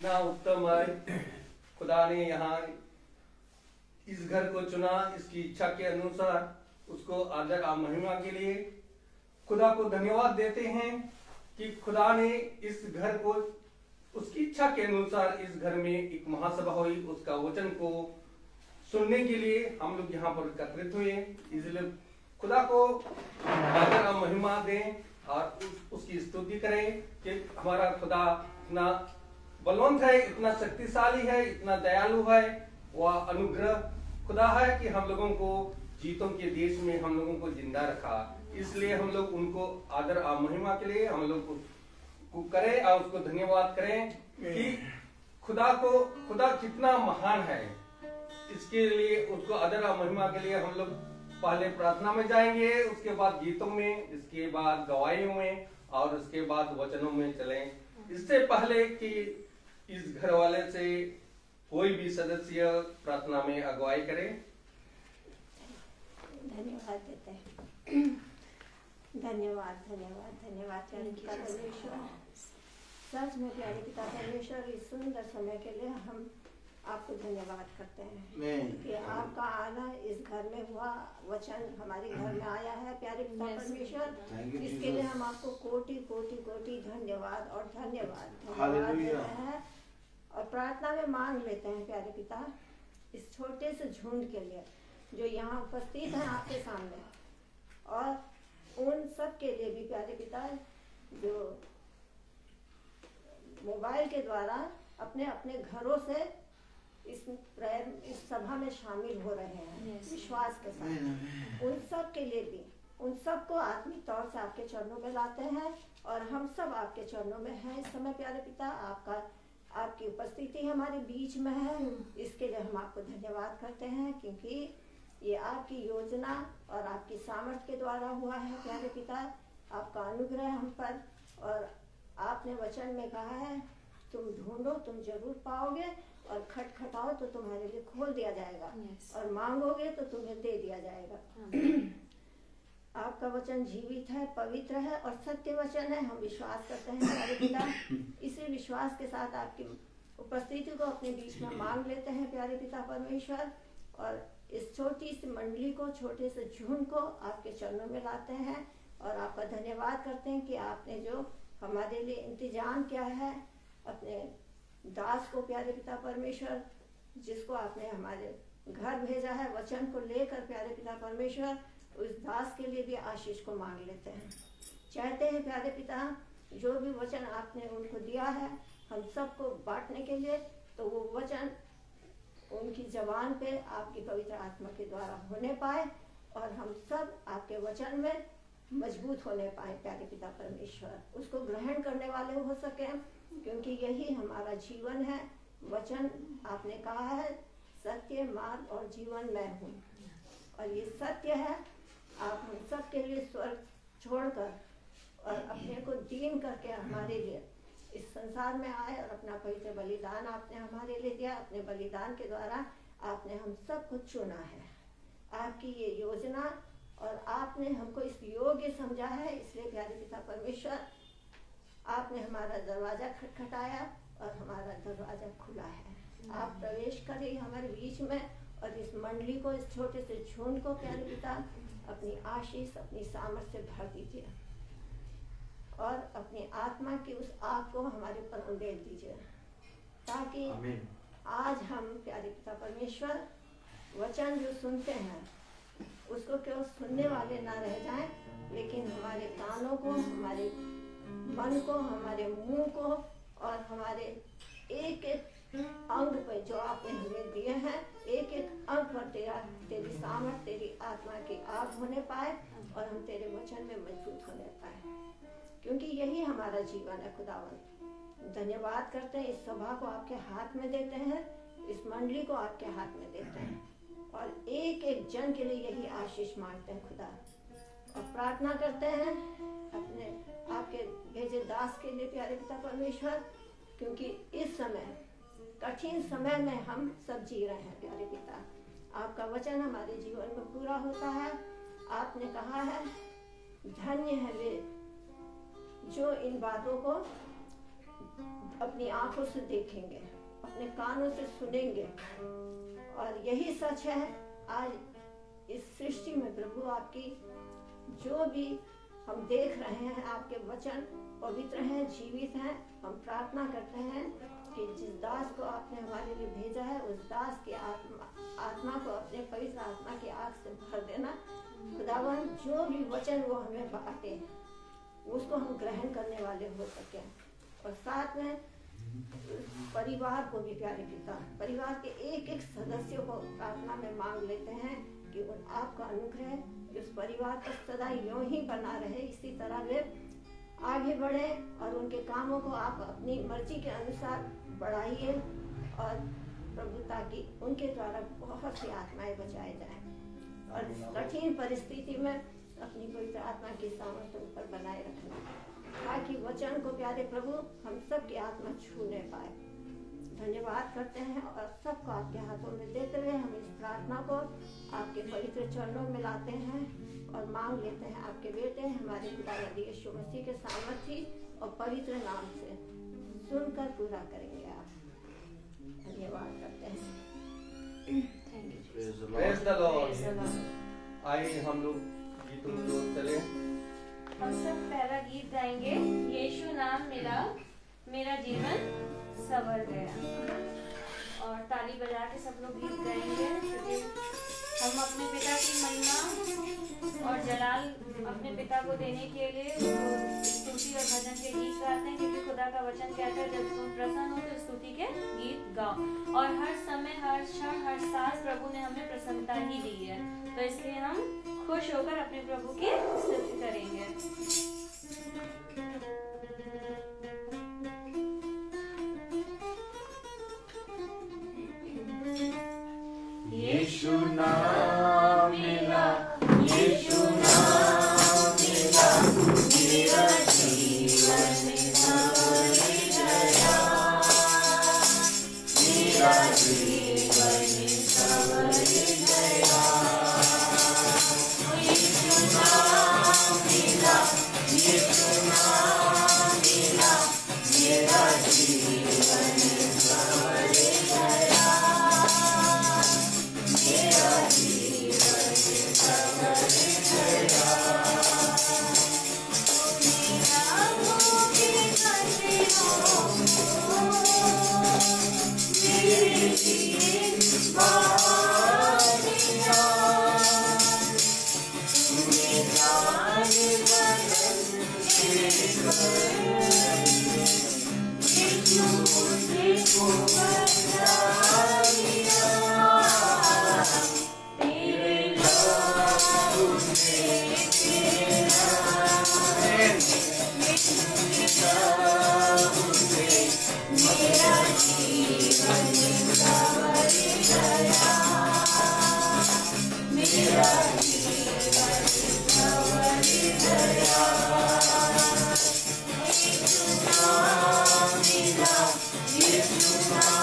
ना उत्तम है। खुदा ने यहाँ इस घर को चुना, इसकी इच्छा के अनुसार उसको आदर और महिमा के लिए खुदा को धन्यवाद देते हैं कि खुदा ने इस घर को उसकी इच्छा के अनुसार इस घर में एक महासभा हुई, उसका वचन को सुनने के लिए हम लोग यहाँ पर एकत्रित हुए। इसलिए खुदा को आदर और महिमा दें और उसकी स्तुति करें कि हमारा खुदा इतना बलवंत है, इतना शक्तिशाली है, इतना दयालु है। वह अनुग्रह खुदा है कि हम लोगों को जीतों के देश में हम लोगों को जिंदा रखा। इसलिए हम लोग उनको आदर और महिमा के लिए हम लोग को करें और उसको धन्यवाद करें कि खुदा कितना महान है। इसके लिए उसको आदर और महिमा के लिए हम लोग पहले प्रार्थना में जाएंगे, उसके बाद गीतों में, इसके बाद गवाहियों में और उसके बाद वचनों में चलें। इससे पहले कि इस घर वाले से कोई भी सदस्य प्रार्थना में अगुवाई करे। धन्यवाद देते हैं। धन्यवाद धन्यवाद धन्यवाद प्यारे पिता परमेश्वर। सच में प्यारे पिता परमेश्वर, इस सुंदर समय के लिए हम आपको धन्यवाद करते हैं कि आपका आना इस घर में हुआ, वचन हमारे घर में आया है प्यारे पिता परमेश्वर। इसके लिए हम आपको कोटि कोटि कोटि धन्यवाद और धन्यवाद देते हैं और प्रार्थना में मांग लेते हैं प्यारे पिता इस छोटे से झुंड के लिए जो यहाँ उपस्थित है आपके सामने, और उन सब के लिए भी प्यारे पिता जो मोबाइल के द्वारा अपने अपने घरों से इस सभा में शामिल हो रहे हैं विश्वास के साथ। उन सब के लिए भी, उन सब को आत्मिक तौर से आपके चरणों में लाते हैं और हम सब आपके चरणों में हैं इस समय प्यारे पिता। आपकी उपस्थिति हमारे बीच में है, इसके लिए हम आपको धन्यवाद करते हैं क्योंकि ये आपकी योजना और आपकी सामर्थ्य के द्वारा हुआ है प्यारे पिता। आपका अनुग्रह हम पर, और आपने वचन में कहा है तुम ढूंढो तुम जरूर पाओगे और खटखटाओ तो तुम्हारे लिए खोल दिया जाएगा और मांगोगे तो तुम्हें दे दिया जाएगा। आपका वचन जीवित है, पवित्र है और सत्य वचन है। हम विश्वास करते हैं प्यारे पिता। इसी विश्वास के साथ आपकी उपस्थिति को अपने बीच में मांग लेते हैं प्यारे पिता परमेश्वर, और इस छोटी सी मंडली को, छोटे से झुंड को आपके चरणों में लाते हैं और आपका धन्यवाद करते हैं कि आपने जो हमारे लिए इंतजाम किया है अपने दास को प्यारे पिता परमेश्वर, जिसको आपने हमारे घर भेजा है वचन को लेकर प्यारे पिता परमेश्वर, उस दास के लिए भी आशीष को मांग लेते हैं। चाहते हैं प्यारे पिता जो भी वचन आपने उनको दिया है हम सबको बांटने के लिए, तो वो वचन उनकी जबान पे आपकी पवित्र आत्मा के द्वारा होने पाए और हम सब आपके वचन में मजबूत होने पाए प्यारे पिता परमेश्वर, उसको ग्रहण करने वाले हो सके, क्योंकि यही हमारा जीवन है। वचन आपने कहा है सत्य मार्ग और जीवन मैं हूँ, और ये सत्य है। आप हम सब के लिए स्वर्ग छोड़कर और अपने को दीन करके हमारे लिए इस संसार में आए और अपना पवित्र बलिदान आपने हमारे लिए दिया। अपने बलिदान के द्वारा आपने हम सब को चुना है, आपकी ये योजना, और आपने हमको इस योग्य समझा है। इसलिए प्यारे पिता परमेश्वर आपने हमारा दरवाजा खटखटाया और हमारा दरवाजा खुला है। आप प्रवेश करिए हमारे बीच में और इस मंडली को, इस छोटे से झुंड को प्यारे पिता अपनी आशीष, अपनी सामर्थ्य से भर दीजिए और अपनी आत्मा की उस आग को हमारे पर उंडेल दीजिए, ताकि आज हम प्यारे पिता परमेश्वर वचन जो सुनते हैं उसको केवल सुनने वाले ना रह जाएं, लेकिन हमारे कानों को, हमारे मन को, हमारे मुंह को और हमारे एक एक अंग पर जो आपने हमें दिए हैं, एक एक अंग पर तेरी सामर्थ, तेरी आत्मा की आग होने पाए और हम तेरे वचन में मजबूत होने पाए, क्योंकि यही हमारा जीवन है। खुदावन धन्यवाद करते हैं, इस सभा को आपके हाथ में देते हैं, इस मंडली को आपके हाथ में देते हैं और एक एक जन के लिए यही आशीष मांगते हैं खुदा, और प्रार्थना करते हैं अपने आपके भेजे दास के लिए प्यारे पिता परमेश्वर, क्योंकि इस समय कठिन समय में हम सब जी रहे हैं प्यारे पिता। आपका वचन हमारे जीवन में पूरा होता है। आपने कहा है धन्य है वे जो इन बातों को अपनी आंखों से देखेंगे, अपने कानों से सुनेंगे। और यही सच है, आज इस सृष्टि में प्रभु आपकी जो भी हम देख रहे हैं, आपके वचन पवित्र हैं, जीवित हैं। हम प्रार्थना करते हैं कि जिस दास को आपने हमारे लिए भेजा है, उस दास की आत्मा को अपने पवित्र आत्मा की आग से भर देना। खुदावन, जो भी वचन वो हमें बांटे उसको हम ग्रहण करने वाले हो सके। और साथ में परिवार को भी, प्यारे पिता, परिवार के एक एक सदस्यों को प्रार्थना में मांग लेते हैं कि आपका अनुग्रह इस परिवार पर सदा यूं ही बना रहे, इसी तरह वे आगे बढ़े और उनके कामों को आप अपनी मर्जी के अनुसार बढ़ाइए। और प्रभु, ताकि उनके द्वारा बहुत सी आत्माएं बचाए जाएं और इस कठिन परिस्थिति में अपनी पवित्र आत्मा की सामर्थ्य पर बनाए रखना, ताकि वचन को, प्यारे प्रभु, हम सबकी आत्मा छूने पाए। धन्यवाद करते हैं और सबको आपके हाथों में देते हुए हम इस प्रार्थना को आपके पवित्र चरणों में लाते हैं और मांग लेते हैं आपके बेटे हमारे खुदा यीशु मसीह के सामर्थी और पवित्र नाम से सुनकर पूरा करेंगे। आप धन्यवाद करते हैं। Praise the Lord। आइए हम लोग गीतों की ओर चले। हम सब पहला गीत गाएंगे, यीशु नाम मिला मेरा जीवन संवर गया। और ताली बजा के सब लोग गीत गाएंगे, क्योंकि हम अपने पिता की महिमा और जलाल अपने पिता को देने के लिए स्तुति और भजन के गीत गाते हैं, क्योंकि खुदा का वचन कहता है जब तुम प्रसन्न हो तो स्तुति के गीत गाओ। और हर समय, हर क्षण, हर सांस प्रभु ने हमें प्रसन्नता ही दी है, तो इसलिए हम खुश होकर अपने प्रभु की स्तुति करेंगे। यीशु नाम मिला, यीशु नाम मिला, मेरा जीवन संवर गया, मेरा जीवन संवर गया। यीशु नाम मिला, यीशु नाम मिला, मेरा जीवन संवर गया, मेरा जीवन संवर गया। यीशु नाम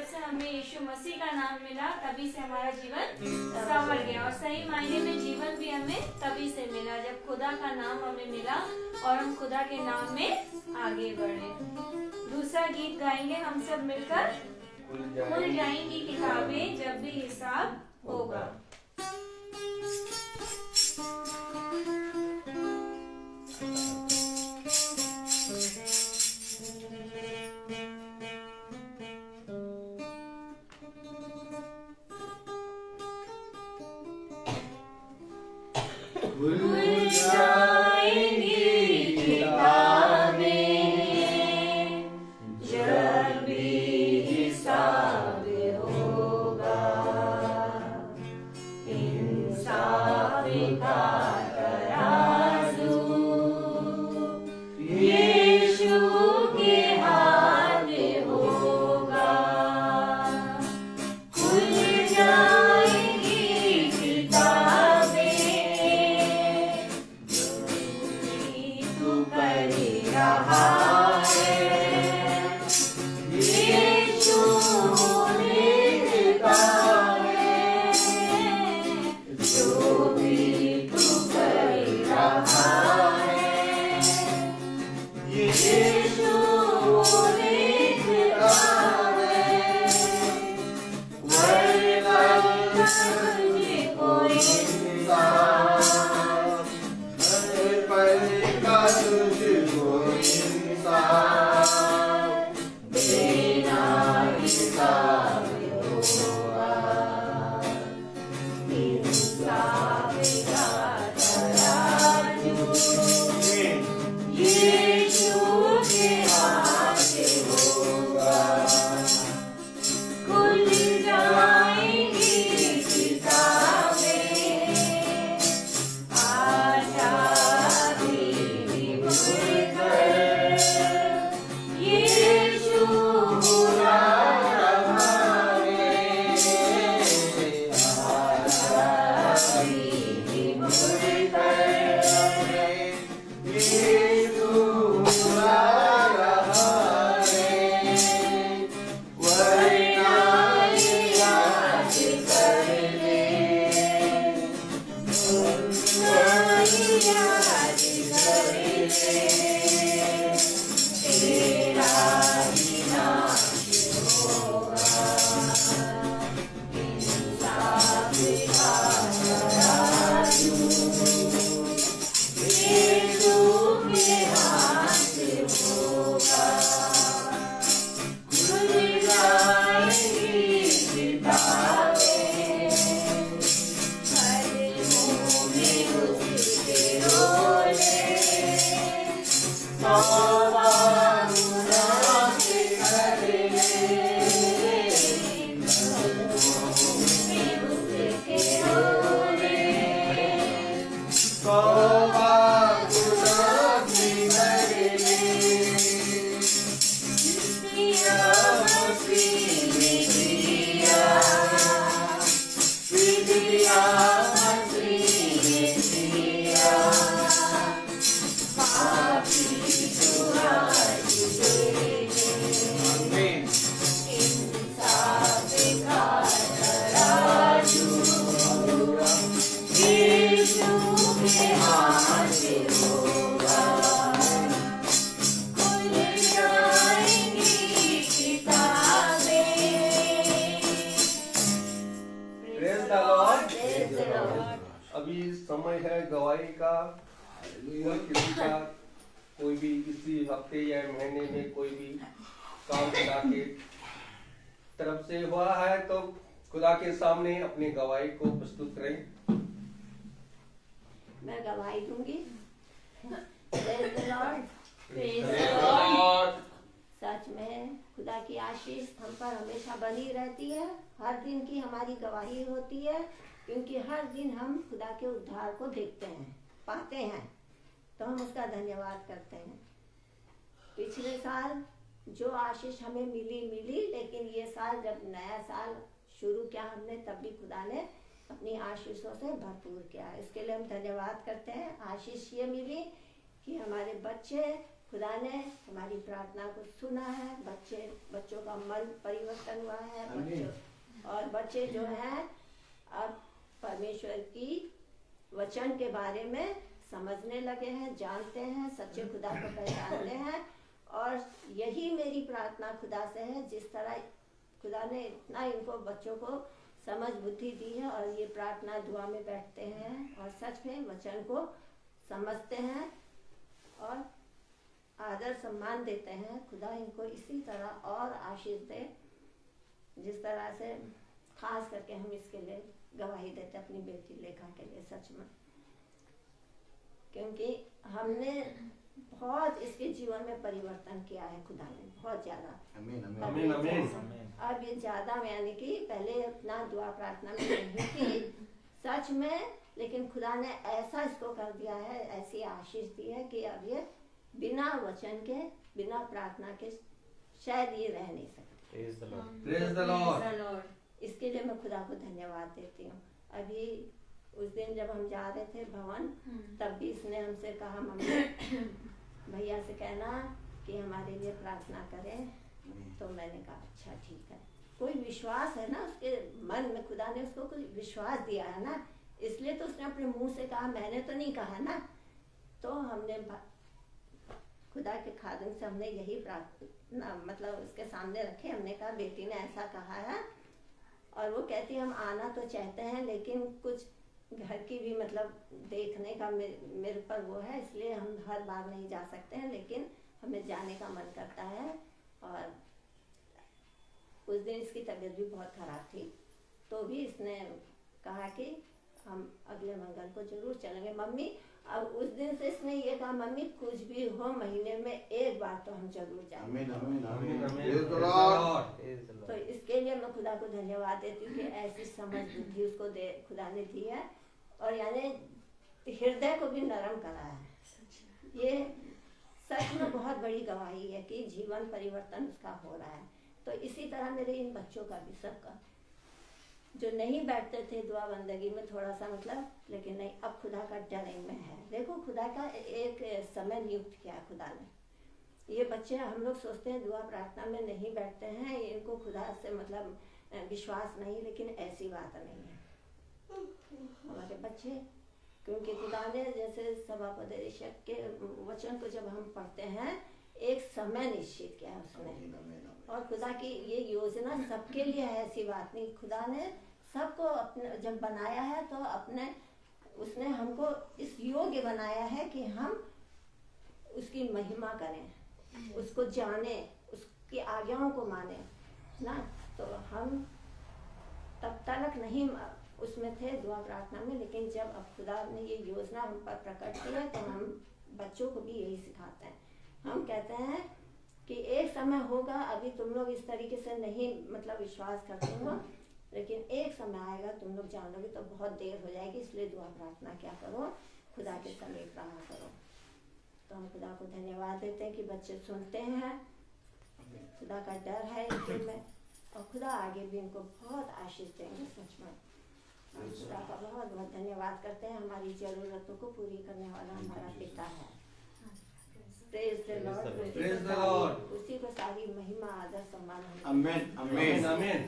जब से हमें यीशु मसीह का नाम मिला तभी से हमारा जीवन संवर गया। और सही मायने में जीवन भी हमें तभी से मिला जब खुदा का नाम हमें मिला और हम खुदा के नाम में आगे बढ़े। दूसरा गीत गाएंगे हम सब मिलकर, खुल जाएंगी किताबें जब भी हिसाब होगा। खुल जाएंगी किताबें जब भी हिसाब होगा, इंसाफ का तराजू यीशु के हाथ में होगा। खुल जाएंगी किताबें तू कर रहा है, यीशु लिखता है, जो भी तू कर रहा है, यीशु लिखता है। वरना तुझको इंसाफ, हर पल का तुझको इंसाफ देना हिसाब होगा। इंसाफ का तराजू यीशु के हाथ होगा। खुल जाएंगी किताबें आशा भी मुड़कर, यीशु बुला रहा है। आशा भी मुड़कर, यीशु बुला रहा है। वरना याद कर ले, याद कर ले, तेरा ही नाश होगा। इंसाफ का तराजू यीशु के हाथ होगा। खुल जाएंगी किताबें, हर मुंह में उसके रोले, तौबा गुनाह से कर ले, मुंह में उसके रोले, तौबा गुनाह से कर ले। जिया मसीह ने जिया, जिया मसीह ने जिया, पापी सुराज दे दे। इंसाफ का तराजू यीशु के हाथ होगा। खुल जाएंगी किताबें। Praise the Lord। Praise the Lord। अभी समय है गवाही का। कोई किसी का कोई भी इसी हफ्ते या महीने में कोई भी काम खुदा के तरफ से हुआ है तो खुदा के सामने अपनी गवाही को प्रस्तुत करें। मैं गवाही दूंगी। Praise the Lord। Praise the Lord। सच में खुदा की आशीष हम पर हमेशा बनी रहती है। हर दिन की हमारी गवाही होती है, क्योंकि हर दिन हम खुदा के उद्धार को देखते हैं, पाते हैं, तो हम उसका धन्यवाद करते हैं। पिछले साल जो आशीष हमें मिली, लेकिन ये साल जब नया साल शुरू किया हमने, तब भी खुदा ने अपनी आशीषों से भरपूर किया। इसके लिए हम धन्यवाद करते हैं। आशीष ये मिली कि हमारे बच्चे खुदा ने हमारी प्रार्थना को सुना है। बच्चों का मन परिवर्तन हुआ है। बच्चे जो हैं अब परमेश्वर की वचन के बारे में समझने लगे हैं, जानते हैं, सच्चे खुदा को पहचानते हैं। और यही मेरी प्रार्थना खुदा से है, जिस तरह खुदा ने इतना इनको बच्चों को समझ बुद्धि दी है और ये प्रार्थना दुआ में बैठते हैं और सच में वचन को समझते हैं और आदर सम्मान देते हैं। खुदा इनको इसी तरह और आशीष दे, जिस तरह से खास करके हम इसके लिए गवाही देते अपनी बेटी लेखा के लिए, सच में, क्योंकि हमने बहुत इसके जीवन में परिवर्तन किया है खुदा ने, बहुत ज्यादा। अब ये ज्यादा, यानी कि पहले अपना दुआ प्रार्थना में नहीं की सच में, लेकिन खुदा ने ऐसा इसको कर दिया है, ऐसी आशीष दी है कि अब ये बिना वचन के, बिना प्रार्थना के शायद ये रह नहीं सकते। Praise the Lord। इसके लिए मैं खुदा को धन्यवाद देती हूँ। अभी उस दिन जब हम जा रहे थे भवन, तब भी इसने हमसे कहा, मम्मी भैया से कहना कि हमारे लिए प्रार्थना करें। तो मैंने कहा अच्छा ठीक है। कोई विश्वास है ना उसके मन में, खुदा ने उसको कोई विश्वास दिया है ना, इसलिए तो उसने अपने मुंह से कहा, मैंने तो नहीं कहा ना। तो हमने खुदा के खादिम से हमने यही प्रार्थना मतलब उसके सामने रखे। हमने कहा बेटी ने ऐसा कहा है, और वो कहती हम आना तो चाहते हैं, लेकिन कुछ घर की भी मतलब देखने का मेरे पर वो है, इसलिए हम हर बार नहीं जा सकते हैं, लेकिन हमें जाने का मन करता है। और उस दिन इसकी तबीयत भी बहुत खराब थी, तो भी इसने कहा कि हम अगले मंगल को जरूर चलेंगे मम्मी। अब उस दिन से इसने ये कहा, मम्मी कुछ भी हो महीने में एक बार तो हम जरूर जाएंगे। तो इसके लिए मैं खुदा को धन्यवाद देती हूँ कि ऐसी समझ बुद्धि उसको खुदा ने दी है, और यानी हृदय को भी नरम करा है। ये सच में बहुत बड़ी गवाही है कि जीवन परिवर्तन उसका हो रहा है। तो इसी तरह मेरे इन बच्चों का भी, सबका, जो नहीं बैठते थे दुआ बंदगी में थोड़ा सा मतलब, लेकिन नहीं, अब खुदा का डर इनमें है। देखो खुदा का एक समय नियुक्त किया खुदा ने। ये बच्चे, हम लोग सोचते हैं दुआ प्रार्थना में नहीं बैठते हैं, इनको खुदा से मतलब विश्वास नहीं, लेकिन ऐसी बात नहीं है। हमारे बच्चे, क्योंकि खुदा ने जैसे सभापदेशक के वचन को जब हम पढ़ते हैं, एक समय निश्चित किया उसने, और खुदा की ये योजना सबके लिए है, ऐसी बात नहीं। खुदा ने सबको अपने जब बनाया है तो उसने हमको इस योग्य बनाया है कि हम उसकी महिमा करें, उसको जाने, उसकी आज्ञाओं को माने ना। तो हम तब तक नहीं उसमें थे दुआ प्रार्थना में, लेकिन जब अब खुदा ने ये योजना हम पर प्रकट की है, तो हम बच्चों को भी यही सिखाते हैं। हम कहते हैं कि एक समय होगा, अभी तुम लोग इस तरीके से नहीं मतलब विश्वास करते हो, लेकिन एक समय आएगा तुम लोग जानोगे, तो बहुत देर हो जाएगी, इसलिए दुआ प्रार्थना क्या करो, खुदा के समीप रहा करो। तो हम खुदा को धन्यवाद देते हैं कि बच्चे सुनते हैं, खुदा का डर है इनके में, और खुदा आगे भी इनको बहुत आशीष देंगे। सच में हम खुदा का बहुत बहुत धन्यवाद करते हैं। हमारी जरूरतों को पूरी करने वाला हमारा पिता है। Praise the Lord, Praise the Lord। उसी को सारी महिमा आदर सम्मान। आमीन आमीन आमीन।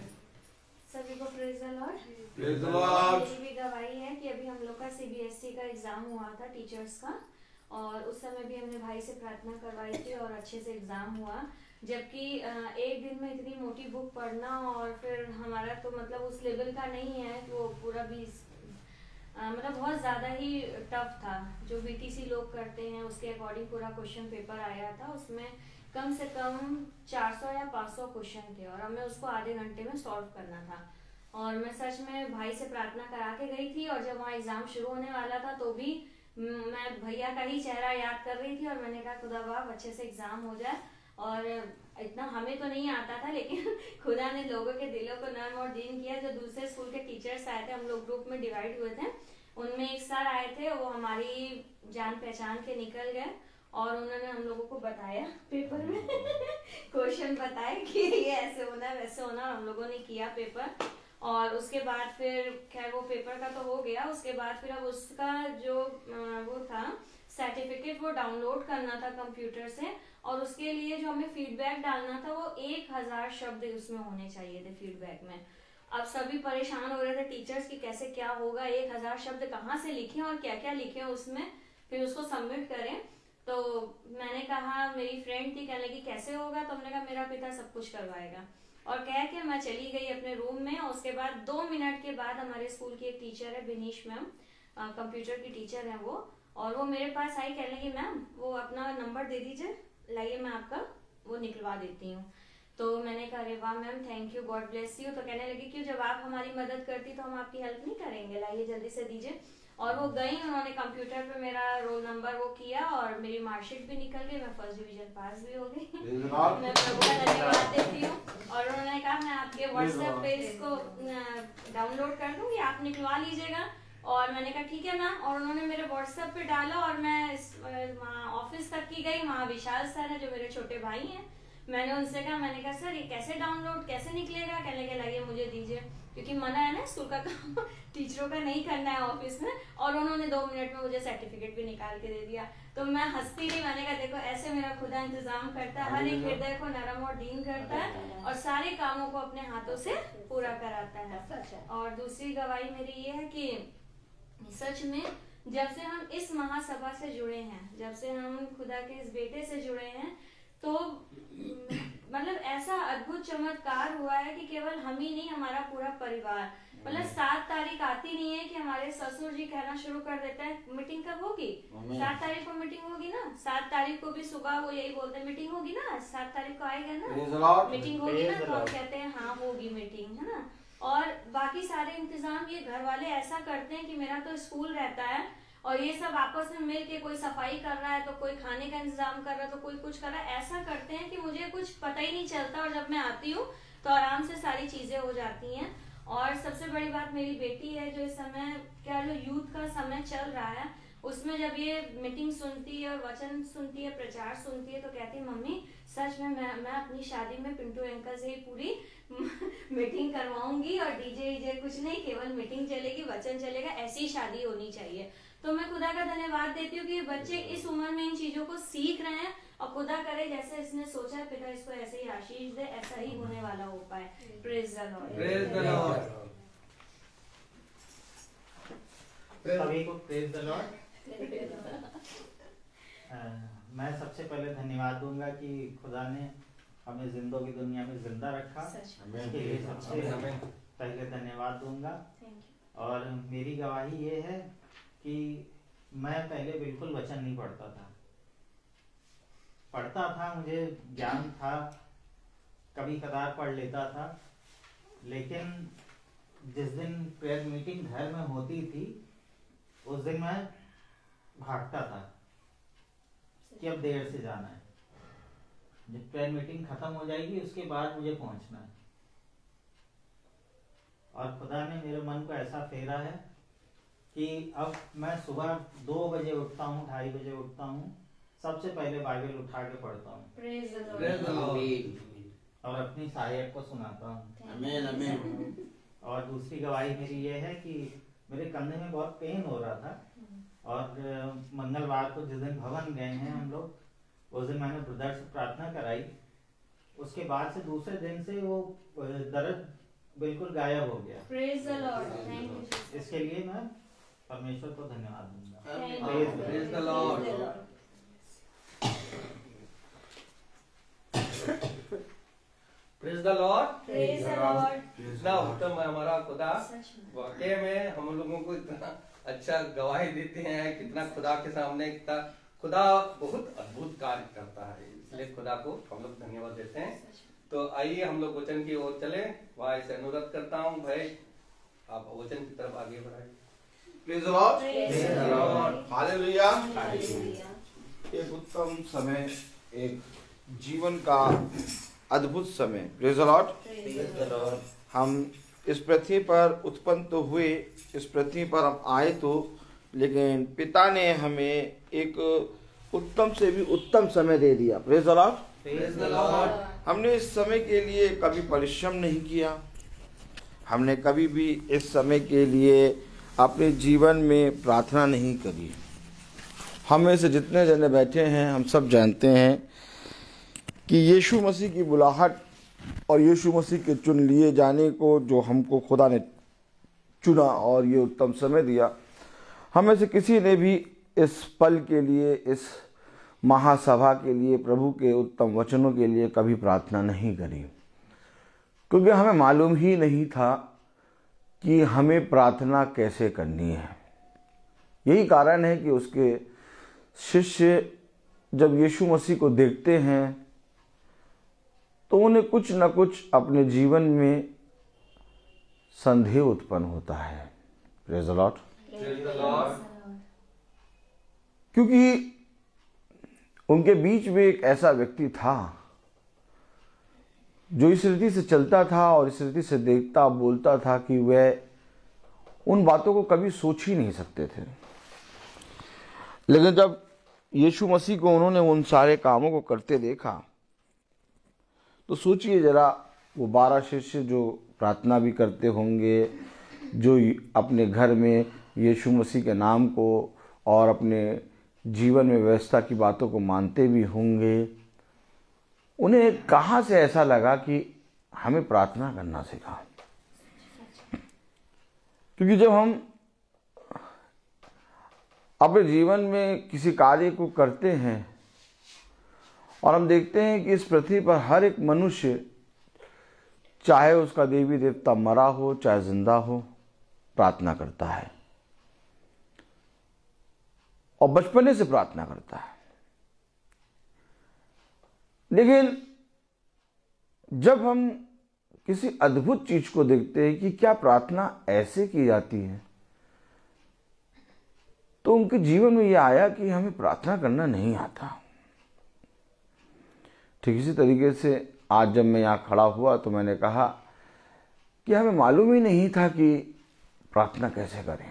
सभी को praise the Lord. Praise the Lord। मेरी भी गवाही है कि अभी हम लोग का CBSE का एग्जाम हुआ था टीचर्स का, और उस समय भी हमने भाई से प्रार्थना करवाई थी और अच्छे से एग्जाम हुआ। जबकि एक दिन में इतनी मोटी बुक पढ़ना, और फिर हमारा तो मतलब उस लेवल का नहीं है, वो पूरा भी मतलब बहुत ज़्यादा ही टफ था। जो BTC लोग करते हैं उसके अकॉर्डिंग पूरा क्वेश्चन पेपर आया था, उसमें कम से कम 400 या 500 क्वेश्चन थे, और हमें उसको आधे घंटे में सॉल्व करना था। और मैं सच में भाई से प्रार्थना करा के गई थी, और जब वहाँ एग्ज़ाम शुरू होने वाला था तो भी मैं भैया का ही चेहरा याद कर रही थी, और मैंने कहा खुदा बाप अच्छे से एग्ज़ाम हो जाए। और इतना हमें तो नहीं आता था, लेकिन खुदा ने लोगों के दिलों को नर्म और दीन किया। जो दूसरे स्कूल के टीचर्स आए थे, हम लोग ग्रुप में डिवाइड हुए थे, उनमें एक सर आए थे, वो हमारी जान पहचान के निकल गए, और उन्होंने हम लोगों को बताया पेपर में क्वेश्चन बताए कि ये ऐसे होना है वैसे होना, और हम लोगों ने किया पेपर। और उसके बाद फिर खैर वो पेपर का तो हो गया, उसके बाद फिर अब उसका जो वो था सर्टिफिकेट सर्टिफिकेट वो डाउनलोड करना था कंप्यूटर से, और उसके लिए जो हमें फीडबैक डालना था वो 1000 शब्द उसमें होने चाहिए थे फीडबैक में। अब सभी परेशान हो रहे थे टीचर्स कि कैसे क्या होगा, 1000 शब्द कहाँ से लिखें और क्या क्या लिखें उसमें, फिर उसको सबमिट करें। तो मैंने कहा, मेरी फ्रेंड थी, कहने लगी कैसे होगा, तो हमने कहा मेरा पिता सब कुछ करवाएगा। और कह के मैं चली गई अपने रूम में, और उसके बाद 2 मिनट के बाद हमारे स्कूल की एक टीचर है बिनीश मैम, कंप्यूटर की टीचर है वो, और वो मेरे पास आई, कहने लगी मैम वो अपना नंबर दे दीजिए, लाइए मैं आपका वो निकलवा देती हूँ। तो मैंने कहा अरे वाह ma'am, thank you, God bless you. तो कहने लगी क्यों, जब आप हमारी मदद करती तो हम आपकी हेल्प नहीं करेंगे, लाइए जल्दी से दीजिए। और वो गई, उन्होंने कंप्यूटर पे मेरा रोल नंबर वो किया और मेरी मार्कशीट भी निकल गई, मैं फर्स्ट डिवीजन पास भी हो गई। मैं प्रभु का धन्यवाद देती हूँ। और उन्होंने कहा मैं आपके व्हाट्सएप पे इसको डाउनलोड कर दूंगी, आप निकलवा लीजिएगा। और मैंने कहा ठीक है मैम, और उन्होंने मेरे व्हाट्सएप पे डाला, और मैं वहाँ ऑफिस तक की गई, वहाँ विशाल सर है जो मेरे छोटे भाई हैं, मैंने उनसे कहा, मैंने कहा सर ये कैसे डाउनलोड कैसे निकलेगा, कहने लगे लगे मुझे दीजिए, क्योंकि मना है ना स्कूल का काम टीचरों का नहीं करना है ऑफिस में। और उन्होंने 2 मिनट में मुझे सर्टिफिकेट भी निकाल के दे दिया। तो मैं हंसती रही, मैंने कहा देखो ऐसे मेरा खुदा इंतजाम करता है, हर एक हृदय को नरम और दीन करता है और सारे कामों को अपने हाथों से पूरा कराता है। और दूसरी गवाही मेरी ये है कि सच में जब से हम इस महासभा से जुड़े हैं, जब से हम खुदा के इस बेटे से जुड़े हैं, तो मतलब ऐसा अद्भुत चमत्कार हुआ है कि केवल हम ही नहीं, हमारा पूरा परिवार, मतलब 7 तारीख आती नहीं है कि हमारे ससुर जी कहना शुरू कर देते हैं मीटिंग कब होगी, 7 तारीख को मीटिंग होगी ना। 7 तारीख को भी सुबह वो यही बोलते हैं मीटिंग होगी ना, 7 तारीख को आएगा ना, मीटिंग होगी ना, तो हम कहते हैं हाँ होगी मीटिंग, है ना। और बाकी सारे इंतजाम ये घर वाले ऐसा करते हैं कि मेरा तो स्कूल रहता है और ये सब आपस में मिल के, कोई सफाई कर रहा है तो कोई खाने का इंतजाम कर रहा है तो कोई कुछ कर रहा है, ऐसा करते हैं कि मुझे कुछ पता ही नहीं चलता। और जब मैं आती हूँ तो आराम से सारी चीजें हो जाती हैं। और सबसे बड़ी बात मेरी बेटी है जो इस समय क्या जो यूथ का समय चल रहा है, उसमें जब ये मीटिंग सुनती है और वचन सुनती है, प्रचार सुनती है, तो कहती है मम्मी सच में मैं अपनी शादी में पिंटू अंकल से ही पूरी मीटिंग करवाऊंगी और डीजे कुछ नहीं, केवल मीटिंग चलेगी, वचन चलेगा, ऐसी शादी होनी चाहिए। तो मैं खुदा का धन्यवाद देती हूँ कि बच्चे इस उम्र में इन चीजों को सीख रहे हैं और खुदा करे जैसे इसने सोचा है, पिता इसको ऐसे ही आशीष दे, ऐसा ही होने वाला हो पाए। Praise the Lord. Praise the Lord. सभी को प्रेज द लॉर्ड। मैं सबसे पहले धन्यवाद दूंगा कि खुदा ने हमें जिंदों की दुनिया में जिंदा रखा, इसके लिए सबसे पहले धन्यवाद दूंगा। और मेरी गवाही ये है कि मैं पहले बिल्कुल वचन नहीं पढ़ता था, मुझे ज्ञान था, कभी कदार पढ़ लेता था, लेकिन जिस दिन प्रेयर मीटिंग घर में होती थी उस दिन मैं भागता था कि अब देर से जाना है, जब प्रेयर मीटिंग खत्म हो जाएगी उसके बाद मुझे पहुंचना है। और खुदा ने मेरे मन को ऐसा फेरा है कि अब मैं सुबह 2 बजे उठता हूँ, 2:30 बजे उठता हूँ, सबसे पहले बाइबल उठा के पढ़ता हूँ और अपनी सहायक को सुनाता हूँ। और दूसरी गवाही मेरी ये है कि मेरे कंधे में बहुत पेन हो रहा था और मंगलवार को जिस दिन भवन गए हैं हम लोग, उस दिन मैंने ब्रदर से प्रार्थना कराई, उसके बाद से दूसरे दिन से वो दर्द बिल्कुल गायब हो गया। Praise the Lord. Thank you. इसके लिए मैं परमेश्वर को धन्यवाद दूंगा। Praise the Lord. Praise the Lord. Praise the Lord. इतना उत्तम है हमारा खुदा, वाकई में हम लोगों को इतना अच्छा गवाही देते हैं, कितना खुदा के सामने कितना खुदा बहुत अद्भुत कार्य करता है, इसलिए खुदा को हम लोग धन्यवाद देते हैं। तो आइए हम लोग वचन की ओर चले। भाई से अनुरोध करता हूँ, भाई आप वचन की तरफ आगे बढ़ाइए। Praise the Lord. हालेलुया। एक उत्तम समय, एक जीवन का अद्भुत समय। Praise the Lord. हम इस पृथ्वी पर उत्पन्न तो हुए, इस पृथ्वी पर हम आए तो, लेकिन पिता ने हमें एक उत्तम से भी उत्तम समय दे दिया। Praise the Lord. हमने इस समय के लिए कभी परिश्रम नहीं किया, हमने कभी भी इस समय के लिए अपने जीवन में प्रार्थना नहीं करी, हम में से जितने जने बैठे हैं हम सब जानते हैं कि यीशु मसीह की बुलाहट और यीशु मसीह के चुन लिए जाने को जो हमको खुदा ने चुना और ये उत्तम समय दिया, हमें से किसी ने भी इस पल के लिए, इस महासभा के लिए, प्रभु के उत्तम वचनों के लिए कभी प्रार्थना नहीं करी, क्योंकि हमें मालूम ही नहीं था कि हमें प्रार्थना कैसे करनी है। यही कारण है कि उसके शिष्य जब यीशु मसीह को देखते हैं तो उन्हें कुछ न कुछ अपने जीवन में संदेह उत्पन्न होता है। Praise the Lord. क्योंकि उनके बीच में एक ऐसा व्यक्ति था जो इस रीति से चलता था और इस रीति से देखता बोलता था कि वह उन बातों को कभी सोच ही नहीं सकते थे। लेकिन जब यीशु मसीह को उन्होंने उन सारे कामों को करते देखा तो सोचिए जरा, वो 12 शिष्य जो प्रार्थना भी करते होंगे, जो अपने घर में यीशु मसीह के नाम को और अपने जीवन में व्यवस्था की बातों को मानते भी होंगे, उन्हें कहाँ से ऐसा लगा कि हमें प्रार्थना करना सीखा। क्योंकि जब हम अपने जीवन में किसी कार्य को करते हैं और हम देखते हैं कि इस पृथ्वी पर हर एक मनुष्य, चाहे उसका देवी देवता मरा हो चाहे जिंदा हो, प्रार्थना करता है और बचपने से प्रार्थना करता है। लेकिन जब हम किसी अद्भुत चीज को देखते हैं कि क्या प्रार्थना ऐसे की जाती है, तो उनके जीवन में यह आया कि हमें प्रार्थना करना नहीं आता। ठीक इसी तरीके से आज जब मैं यहाँ खड़ा हुआ तो मैंने कहा कि हमें मालूम ही नहीं था कि प्रार्थना कैसे करें।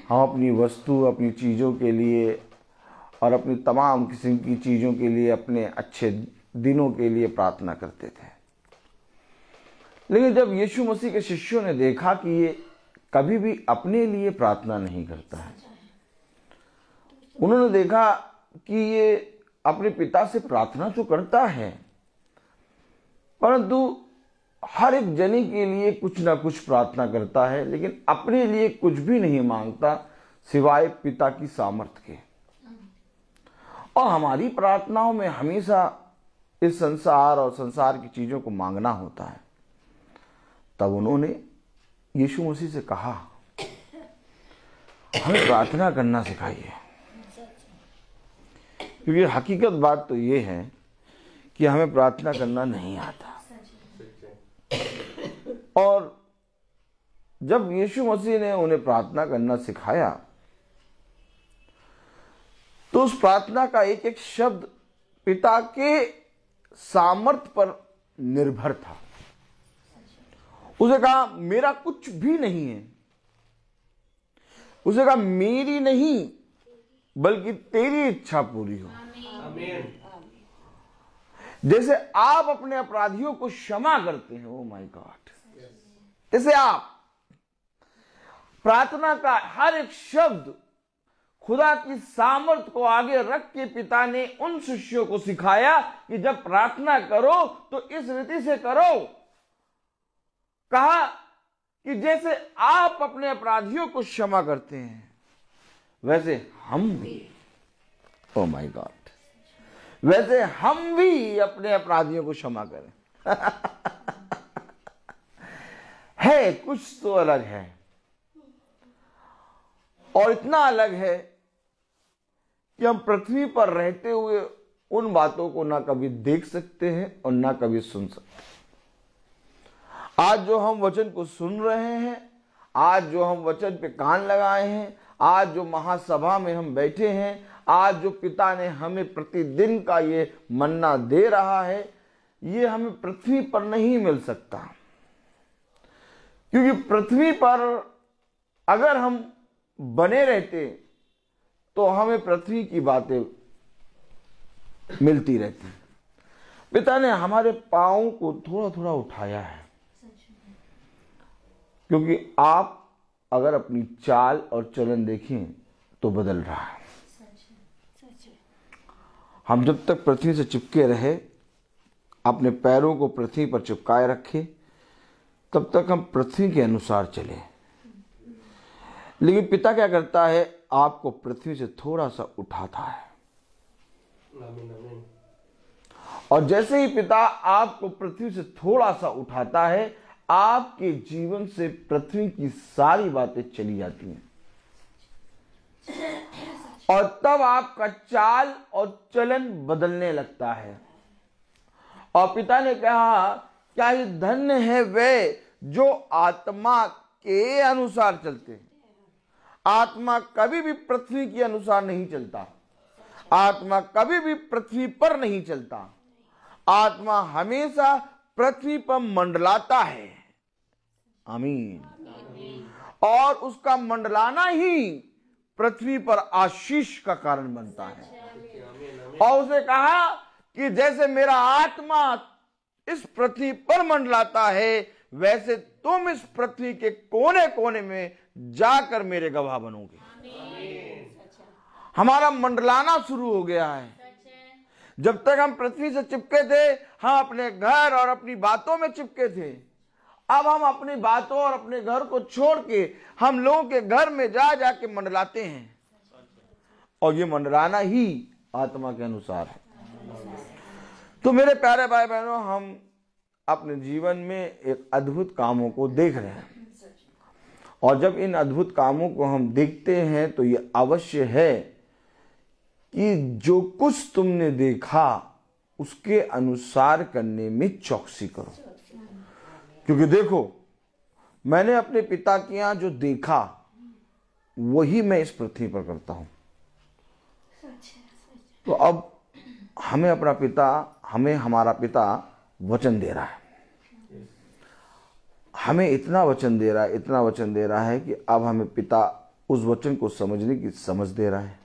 हम अपनी वस्तु, अपनी चीज़ों के लिए और अपनी तमाम किस्म की चीज़ों के लिए, अपने अच्छे दिनों के लिए प्रार्थना करते थे। लेकिन जब यीशु मसीह के शिष्यों ने देखा कि ये कभी भी अपने लिए प्रार्थना नहीं करता है, उन्होंने देखा कि ये अपने पिता से प्रार्थना तो करता है, परंतु हर एक जने के लिए कुछ ना कुछ प्रार्थना करता है, लेकिन अपने लिए कुछ भी नहीं मांगता सिवाय पिता की सामर्थ के। और हमारी प्रार्थनाओं में हमेशा इस संसार और संसार की चीजों को मांगना होता है। तब उन्होंने यीशु मसीह से कहा, हमें प्रार्थना करना सिखाइए। क्योंकि हकीकत बात तो ये है कि हमें प्रार्थना करना नहीं आता। और जब यीशु मसीह ने उन्हें प्रार्थना करना सिखाया तो उस प्रार्थना का एक एक शब्द पिता के सामर्थ पर निर्भर था। उसे कहा, मेरा कुछ भी नहीं है। उसे कहा, मेरी नहीं बल्कि तेरी इच्छा पूरी हो। आमीन। जैसे आप अपने अपराधियों को क्षमा करते हैं, ओ माय गॉड, जैसे आप प्रार्थना का हर एक शब्द खुदा की सामर्थ को आगे रख के पिता ने उन शिष्यों को सिखाया कि जब प्रार्थना करो तो इस रीति से करो। कहा कि जैसे आप अपने अपराधियों को क्षमा करते हैं वैसे हम भी, ओ माय गॉड, वैसे हम भी अपने अपराधियों को क्षमा करें। है कुछ तो अलग है, और इतना अलग है कि हम पृथ्वी पर रहते हुए उन बातों को ना कभी देख सकते हैं और ना कभी सुन सकते हैं। आज जो हम वचन को सुन रहे हैं, आज जो हम वचन पे कान लगाए हैं, आज जो महासभा में हम बैठे हैं, आज जो पिता ने हमें प्रतिदिन का ये मन्ना दे रहा है, ये हमें पृथ्वी पर नहीं मिल सकता। क्योंकि पृथ्वी पर अगर हम बने रहते तो हमें पृथ्वी की बातें मिलती रहती। पिता ने हमारे पांव को थोड़ा थोड़ा उठाया है, क्योंकि आप अगर अपनी चाल और चलन देखें तो बदल रहा है। हम जब तक पृथ्वी से चिपके रहे, अपने पैरों को पृथ्वी पर चिपकाए रखे, तब तक हम पृथ्वी के अनुसार चले। लेकिन पिता क्या करता है, आपको पृथ्वी से थोड़ा सा उठाता है। और जैसे ही पिता आपको पृथ्वी से थोड़ा सा उठाता है, आपके जीवन से पृथ्वी की सारी बातें चली जाती हैं और तब आपका चाल और चलन बदलने लगता है। और पिता ने कहा, क्या ये धन्य है वे जो आत्मा के अनुसार चलते हैं। आत्मा कभी भी पृथ्वी के अनुसार नहीं चलता, आत्मा कभी भी पृथ्वी पर नहीं चलता। आत्मा हमेशा पृथ्वी पर मंडलाता है। आमीन। और उसका मंडलाना ही पृथ्वी पर आशीष का कारण बनता है। और उसने कहा कि जैसे मेरा आत्मा इस पृथ्वी पर मंडलाता है, वैसे तुम इस पृथ्वी के कोने कोने में जाकर मेरे गवाह बनोगे। हमारा मंडलाना शुरू हो गया है। जब तक हम पृथ्वी से चिपके थे, हम अपने घर और अपनी बातों में चिपके थे। अब हम अपनी बातों और अपने घर को छोड़ के हम लोगों के घर में जा जाके मंडलाते हैं। और ये मंडलाना ही आत्मा के अनुसार है। तो मेरे प्यारे भाई बहनों, हम अपने जीवन में एक अद्भुत कामों को देख रहे हैं। और जब इन अद्भुत कामों को हम देखते हैं, तो ये अवश्य है कि जो कुछ तुमने देखा उसके अनुसार करने में चौकसी करो। क्योंकि देखो, मैंने अपने पिता के यहाँ जो देखा वही मैं इस पृथ्वी पर करता हूं। तो अब हमें हमारा पिता वचन दे रहा है। हमें इतना वचन दे रहा है कि अब हमें पिता उस वचन को समझने की समझ दे रहा है।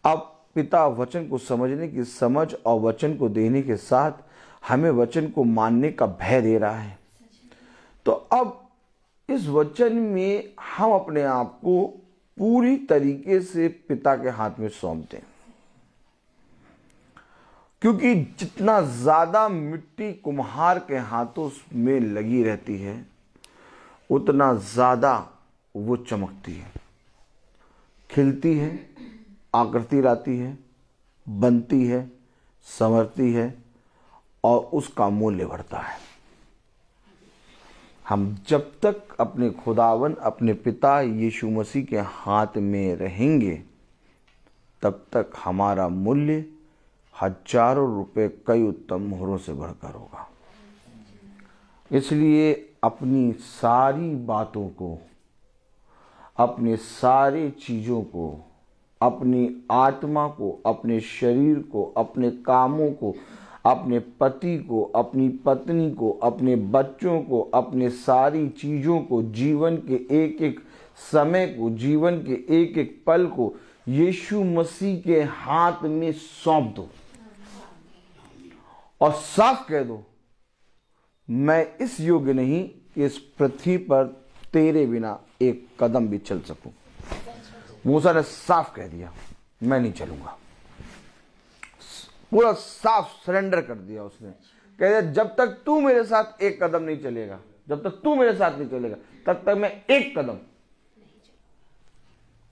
अब पिता वचन को समझने की समझ और वचन को देने के साथ हमें वचन को मानने का भय दे रहा है। तो अब इस वचन में हम अपने आप को पूरी तरीके से पिता के हाथ में सौंप दें। क्योंकि जितना ज्यादा मिट्टी कुम्हार के हाथों में लगी रहती है, उतना ज्यादा वो चमकती है, खिलती है, आकृति लाती है, बनती है, संवरती है और उसका मूल्य बढ़ता है। हम जब तक अपने खुदावन, अपने पिता यीशु मसीह के हाथ में रहेंगे, तब तक हमारा मूल्य हजारों रुपए कई उत्तम मोहरों से बढ़कर होगा। इसलिए अपनी सारी बातों को, अपने सारी चीज़ों को, अपनी आत्मा को, अपने शरीर को, अपने कामों को, अपने पति को, अपनी पत्नी को, अपने बच्चों को, अपने सारी चीज़ों को, जीवन के एक एक समय को, जीवन के एक एक पल को यीशु मसीह के हाथ में सौंप दो और साफ कह दो, मैं इस योग्य नहीं कि इस पृथ्वी पर तेरे बिना एक कदम भी चल सकूं। मूसा ने साफ कह दिया, मैं नहीं चलूंगा। पूरा साफ सरेंडर कर दिया उसने। कह दिया, जब तक तू मेरे साथ एक कदम नहीं चलेगा, जब तक तू मेरे साथ नहीं चलेगा, तब तक मैं एक कदम,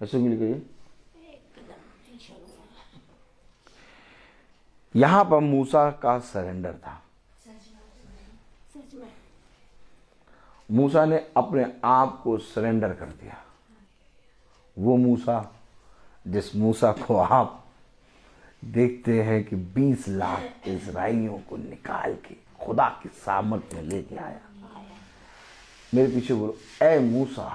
ऐसे मिल गई। यहां पर मूसा का सरेंडर था। मूसा ने अपने आप को सरेंडर कर दिया। वो मूसा जिस मूसा को आप देखते हैं कि 20 लाख इजराइलियों को निकाल के खुदा की सामर्थ में लेके आया। मेरे पीछे बोलो, ए मूसा,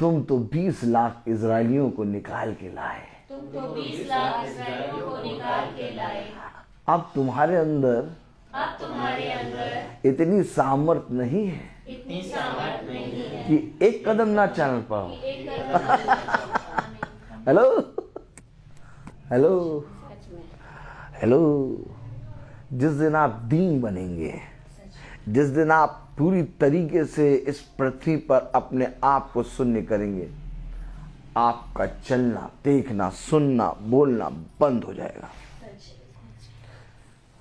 तुम तो 20 लाख इजराइलियों को निकाल के लाए। अब तुम्हारे अंदर इतनी सामर्थ नहीं है कि एक कदम ना चल पाओ। Hello hello hello. जिस दिन आप दीन बनेंगे, जिस दिन आप पूरी तरीके से इस पृथ्वी पर अपने आप को शून्य करेंगे, आपका चलना, देखना, सुनना, बोलना बंद हो जाएगा।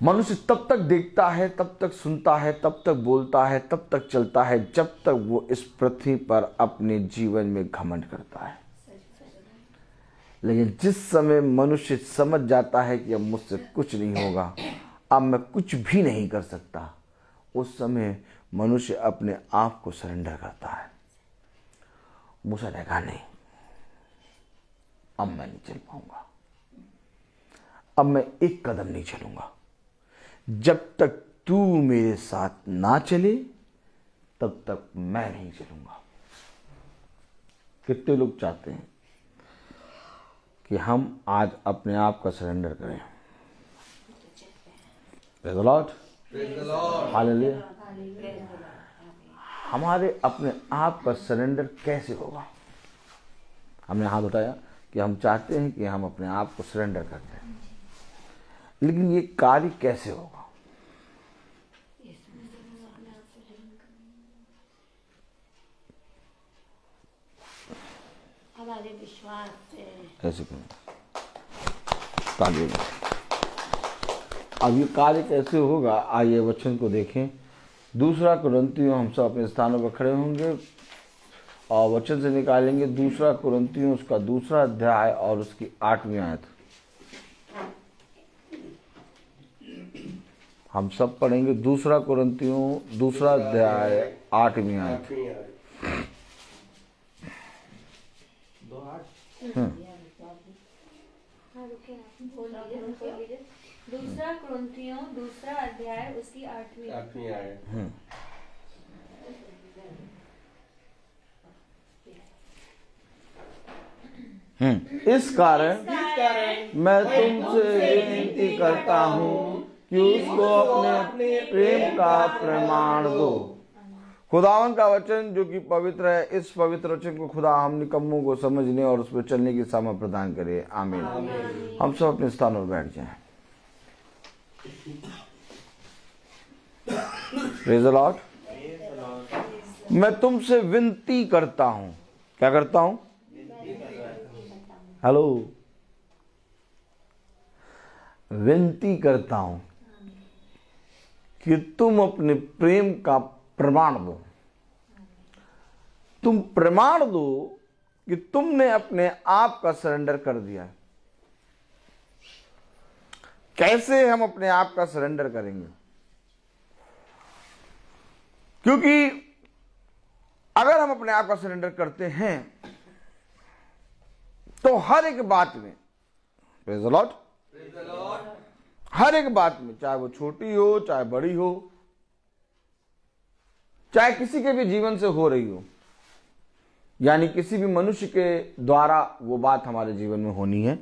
मनुष्य तब तक देखता है, तब तक सुनता है, तब तक बोलता है, तब तक चलता है जब तक वो इस पृथ्वी पर अपने जीवन में घमंड करता है। लेकिन जिस समय मनुष्य समझ जाता है कि अब मुझसे कुछ नहीं होगा, अब मैं कुछ भी नहीं कर सकता, उस समय मनुष्य अपने आप को सरेंडर करता है। मूसा ने कहा नहीं, अब मैं नहीं चल पाऊंगा, अब मैं एक कदम नहीं चलूंगा, जब तक तू मेरे साथ ना चले तब तक मैं नहीं चलूंगा। कितने लोग चाहते हैं कि हम आज अपने आप का सरेंडर करें? Praise the Lord, hallelujah. हमारे अपने आप का सरेंडर कैसे होगा? हमने हाथ उठाया कि हम चाहते हैं कि हम अपने आप को सरेंडर करते हैं, लेकिन ये कार्य कैसे होगा? हमारे विश्वास से। ऐसे क्यों? अब ये कार्य कैसे होगा? आइए वचन को देखें। 2 कुरिन्थियों, हम सब अपने स्थानों पर खड़े होंगे और वचन से निकालेंगे 2 कुरिन्थियों उसका 2 अध्याय और उसकी 8वीं आयत। हम सब पढ़ेंगे 2 कुरिन्थियों 2 अध्याय 8वीं आयत। 2 कुरिन्थियों 2 अध्याय उसकी 8वीं आयत। इस कारण मैं तुमसे विनती करता हूँ कि उसको अपने प्रेम का प्रमाण दो। खुदावन का वचन जो कि पवित्र है, इस पवित्र वचन को खुदा हम निकम्मों को समझने और उस पर चलने की सामर्थ प्रदान करे। आमीन। हम सब अपने स्थानों पर बैठ जाएं। Praise the Lord. मैं तुमसे विनती करता हूं। क्या करता हूं? हेलो, विनती करता हूं कि तुम अपने प्रेम का प्रमाण दो। तुम प्रमाण दो कि तुमने अपने आप का सरेंडर कर दिया है। कैसे हम अपने आप का सरेंडर करेंगे? क्योंकि अगर हम अपने आप का सरेंडर करते हैं तो हर एक बात में, प्रेज़ द लॉर्ड, हर एक बात में, चाहे वो छोटी हो चाहे बड़ी हो, चाहे किसी के भी जीवन से हो रही हो, यानी किसी भी मनुष्य के द्वारा वो बात हमारे जीवन में होनी है,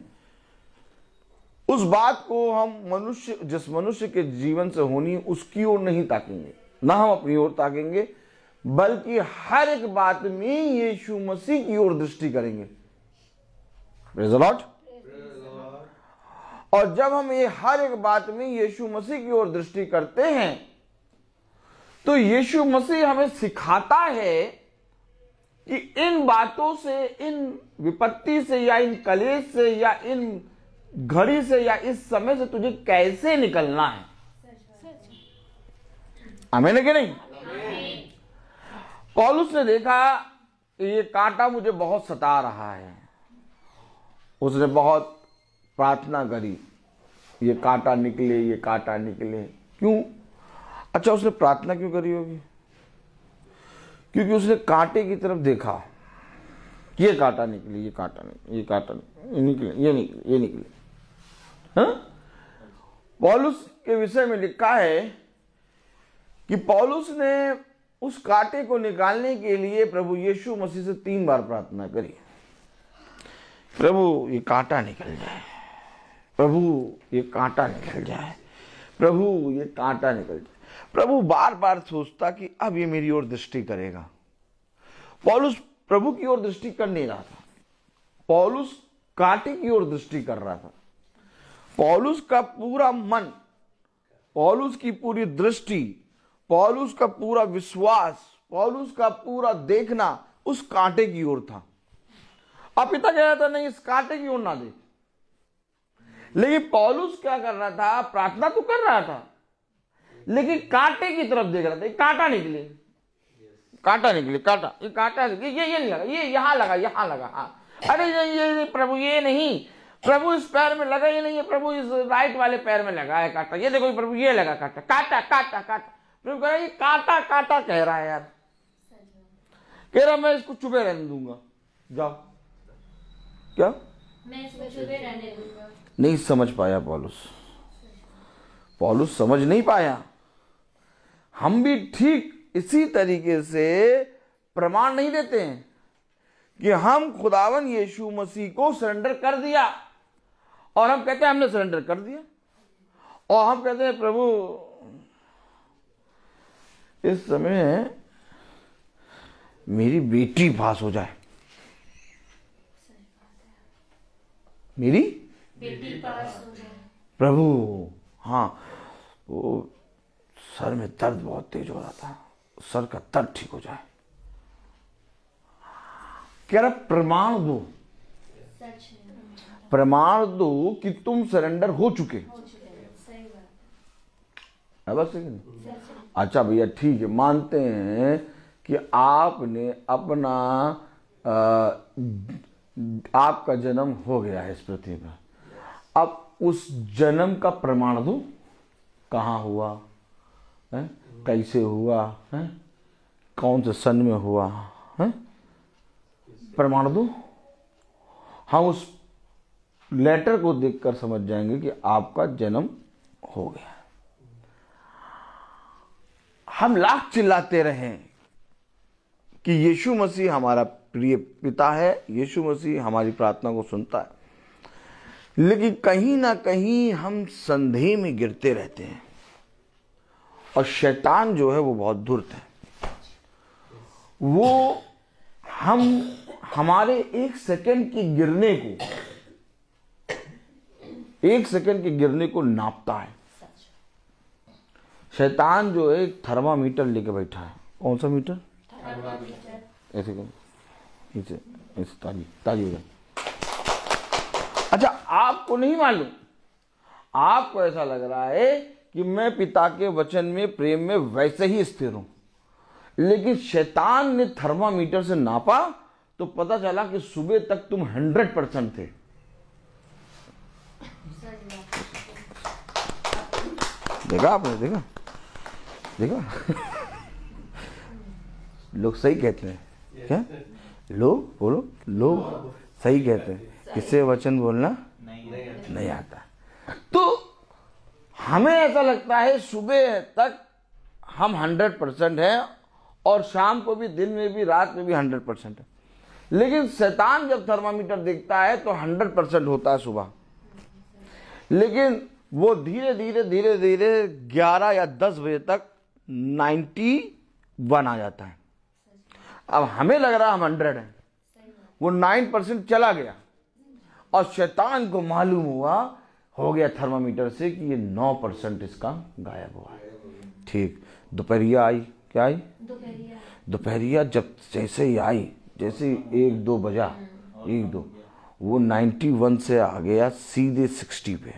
उस बात को हम जिस मनुष्य के जीवन से होनी है उसकी ओर नहीं ताकेंगे, ना हम अपनी ओर ताकेंगे, बल्कि हर एक बात में यीशु मसीह की ओर दृष्टि करेंगे। Praise the Lord. और जब हम ये हर एक बात में यीशु मसीह की ओर दृष्टि करते हैं तो यीशु मसीह हमें सिखाता है कि इन बातों से, इन विपत्ति से या इन कलेश से या इन घड़ी से या इस समय से तुझे कैसे निकलना है। आमीन है कि नहीं? पौलुस ने देखा ये कांटा मुझे बहुत सता रहा है, उसने बहुत प्रार्थना करी, ये कांटा निकले, ये कांटा निकले। क्यों? अच्छा, उसने प्रार्थना क्यों करी होगी? क्योंकि उसने कांटे की तरफ देखा, ये कांटा निकले, ये कांटा निकले, ये कांटा निकले, ये निकले, ये निकले। हाँ? पौलुस के विषय में लिखा है कि पौलुस ने उस कांटे को निकालने के लिए प्रभु यीशु मसीह से 3 बार प्रार्थना करी। प्रभु ये कांटा निकल जाए, प्रभु ये कांटा निकल जाए, प्रभु ये कांटा निकल जाए। प्रभु बार बार सोचता कि अब ये मेरी ओर दृष्टि करेगा। पौलुस प्रभु की ओर दृष्टि कर नहीं रहा था, पौलुस कांटे की ओर दृष्टि कर रहा था। पौलुस का पूरा मन, पौलुस की पूरी दृष्टि, पौलुस का पूरा विश्वास, पौलुस का पूरा देखना उस कांटे की ओर था। अब पिता कह रहा था नहीं इस कांटे की ओर ना देख, लेकिन पौलुस क्या कर रहा था, प्रार्थना तो कर रहा था लेकिन कांटे की तरफ देख रहा था। कांटा निकले, कांटा निकले, कांटा, ये कांटा, ये नहीं लगा, ये यहाँ लगा, यहाँ लगा। हाँ अरे ये प्रभु ये नहीं, प्रभु इस पैर में लगा ही नहीं है, प्रभु इस राइट वाले पैर में लगा है कांटा, ये देखो प्रभु ये लगा कांटा, कांटा कांटा कांटा। प्रभु कह रहा है ये कांटा कांटा कह रहा है यार, कह रहा मैं इसको चुभे रहने दूंगा, जाओ। क्या मैं इसको चुभे रहने दूंगा। नहीं समझ पाया पौलुस, पौलुस समझ नहीं पाया। हम भी ठीक इसी तरीके से प्रमाण नहीं देते हैं कि हम खुदावन यीशु मसीह को सरेंडर कर दिया और हम कहते हैं हमने सरेंडर कर दिया, और हम कहते हैं प्रभु इस समय मेरी बेटी पास हो जाए, मेरी बेटी पास हो जाए प्रभु। हाँ वो सर में दर्द बहुत तेज हो रहा था, सर का दर्द ठीक हो जाए। कह रहा प्रमाण दो, सच है, प्रमाण दो कि तुम सरेंडर हो चुके। हो चुके हैं, सही बात है बस, नहीं? अच्छा भैया ठीक है, मानते हैं कि आपने अपना आपका जन्म हो गया है इस पृथ्वी पर। अब उस जन्म का प्रमाण दो, कहाँ हुआ है, कैसे हुआ है, कौन से सन में हुआ है, प्रमाण दो। हम उस लेटर को देखकर समझ जाएंगे कि आपका जन्म हो गया। हम लाख चिल्लाते रहें कि यीशु मसीह हमारा प्रिय पिता है, यीशु मसीह हमारी प्रार्थना को सुनता है, लेकिन कहीं ना कहीं हम संदेह में गिरते रहते हैं। और शैतान जो है वो बहुत धूर्त है, वो हमारे एक सेकंड के गिरने को नापता है। शैतान जो है एक थर्मामीटर लेके बैठा है। कौन सा मीटर? ऐसे करो, नीचे ऐसे ताली हो जाए। अच्छा आपको नहीं मालूम, आपको ऐसा लग रहा है कि मैं पिता के वचन में प्रेम में वैसे ही स्थिर हूं, लेकिन शैतान ने थर्मामीटर से नापा तो पता चला कि सुबह तक तुम 100% थे। देखा आपने? देखा लोग सही कहते हैं क्या? लोग बोलो, लोग सही कहते हैं, किससे वचन बोलना नहीं आता। तो हमें ऐसा लगता है सुबह तक हम 100% हैं और शाम को भी, दिन में भी, रात में भी 100% है, लेकिन शैतान जब थर्मामीटर देखता है तो 100% होता है सुबह, लेकिन वो धीरे धीरे 11 या 10 बजे तक 91 आ जाता है। अब हमें लग रहा हम 100 हैं, वो 9% चला गया और शैतान को मालूम हो गया थर्मामीटर से कि ये 9% इसका गायब हुआ है। ठीक, दोपहरिया आई, क्या आई? दोपहरिया जब जैसे ही आई, जैसे 1-2 बजा, 1-2, वो 91 से आ गया सीधे 60 पे।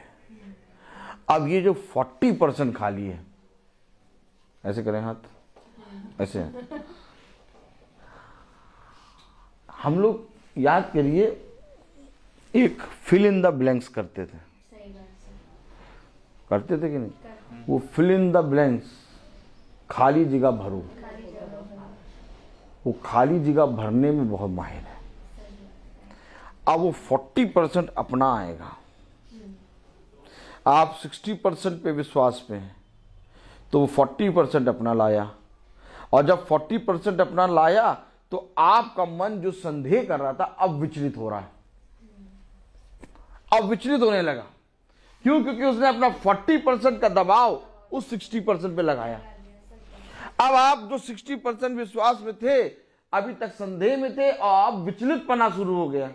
अब ये जो 40% खाली है, ऐसे करें हाथ, ऐसे हम लोग याद करिए एक फिल इन द ब्लैंक्स करते थे, करते थे कि नहीं? वो फिल इन द ब्लैंक्स, खाली जगह भरो, वो खाली जगह भरने में बहुत माहिर है। अब वो 40% अपना आएगा, आप 60% पे विश्वास पे हैं तो वो 40% अपना लाया, और जब 40% अपना लाया तो आपका मन जो संदेह कर रहा था अब विचलित हो रहा है, अब विचलित होने लगा। क्यों? क्योंकि उसने अपना 40% का दबाव उस 60% पे लगाया। अब आप जो 60% विश्वास में थे अभी तक संदेह में थे और अब विचलित पना शुरू हो गया।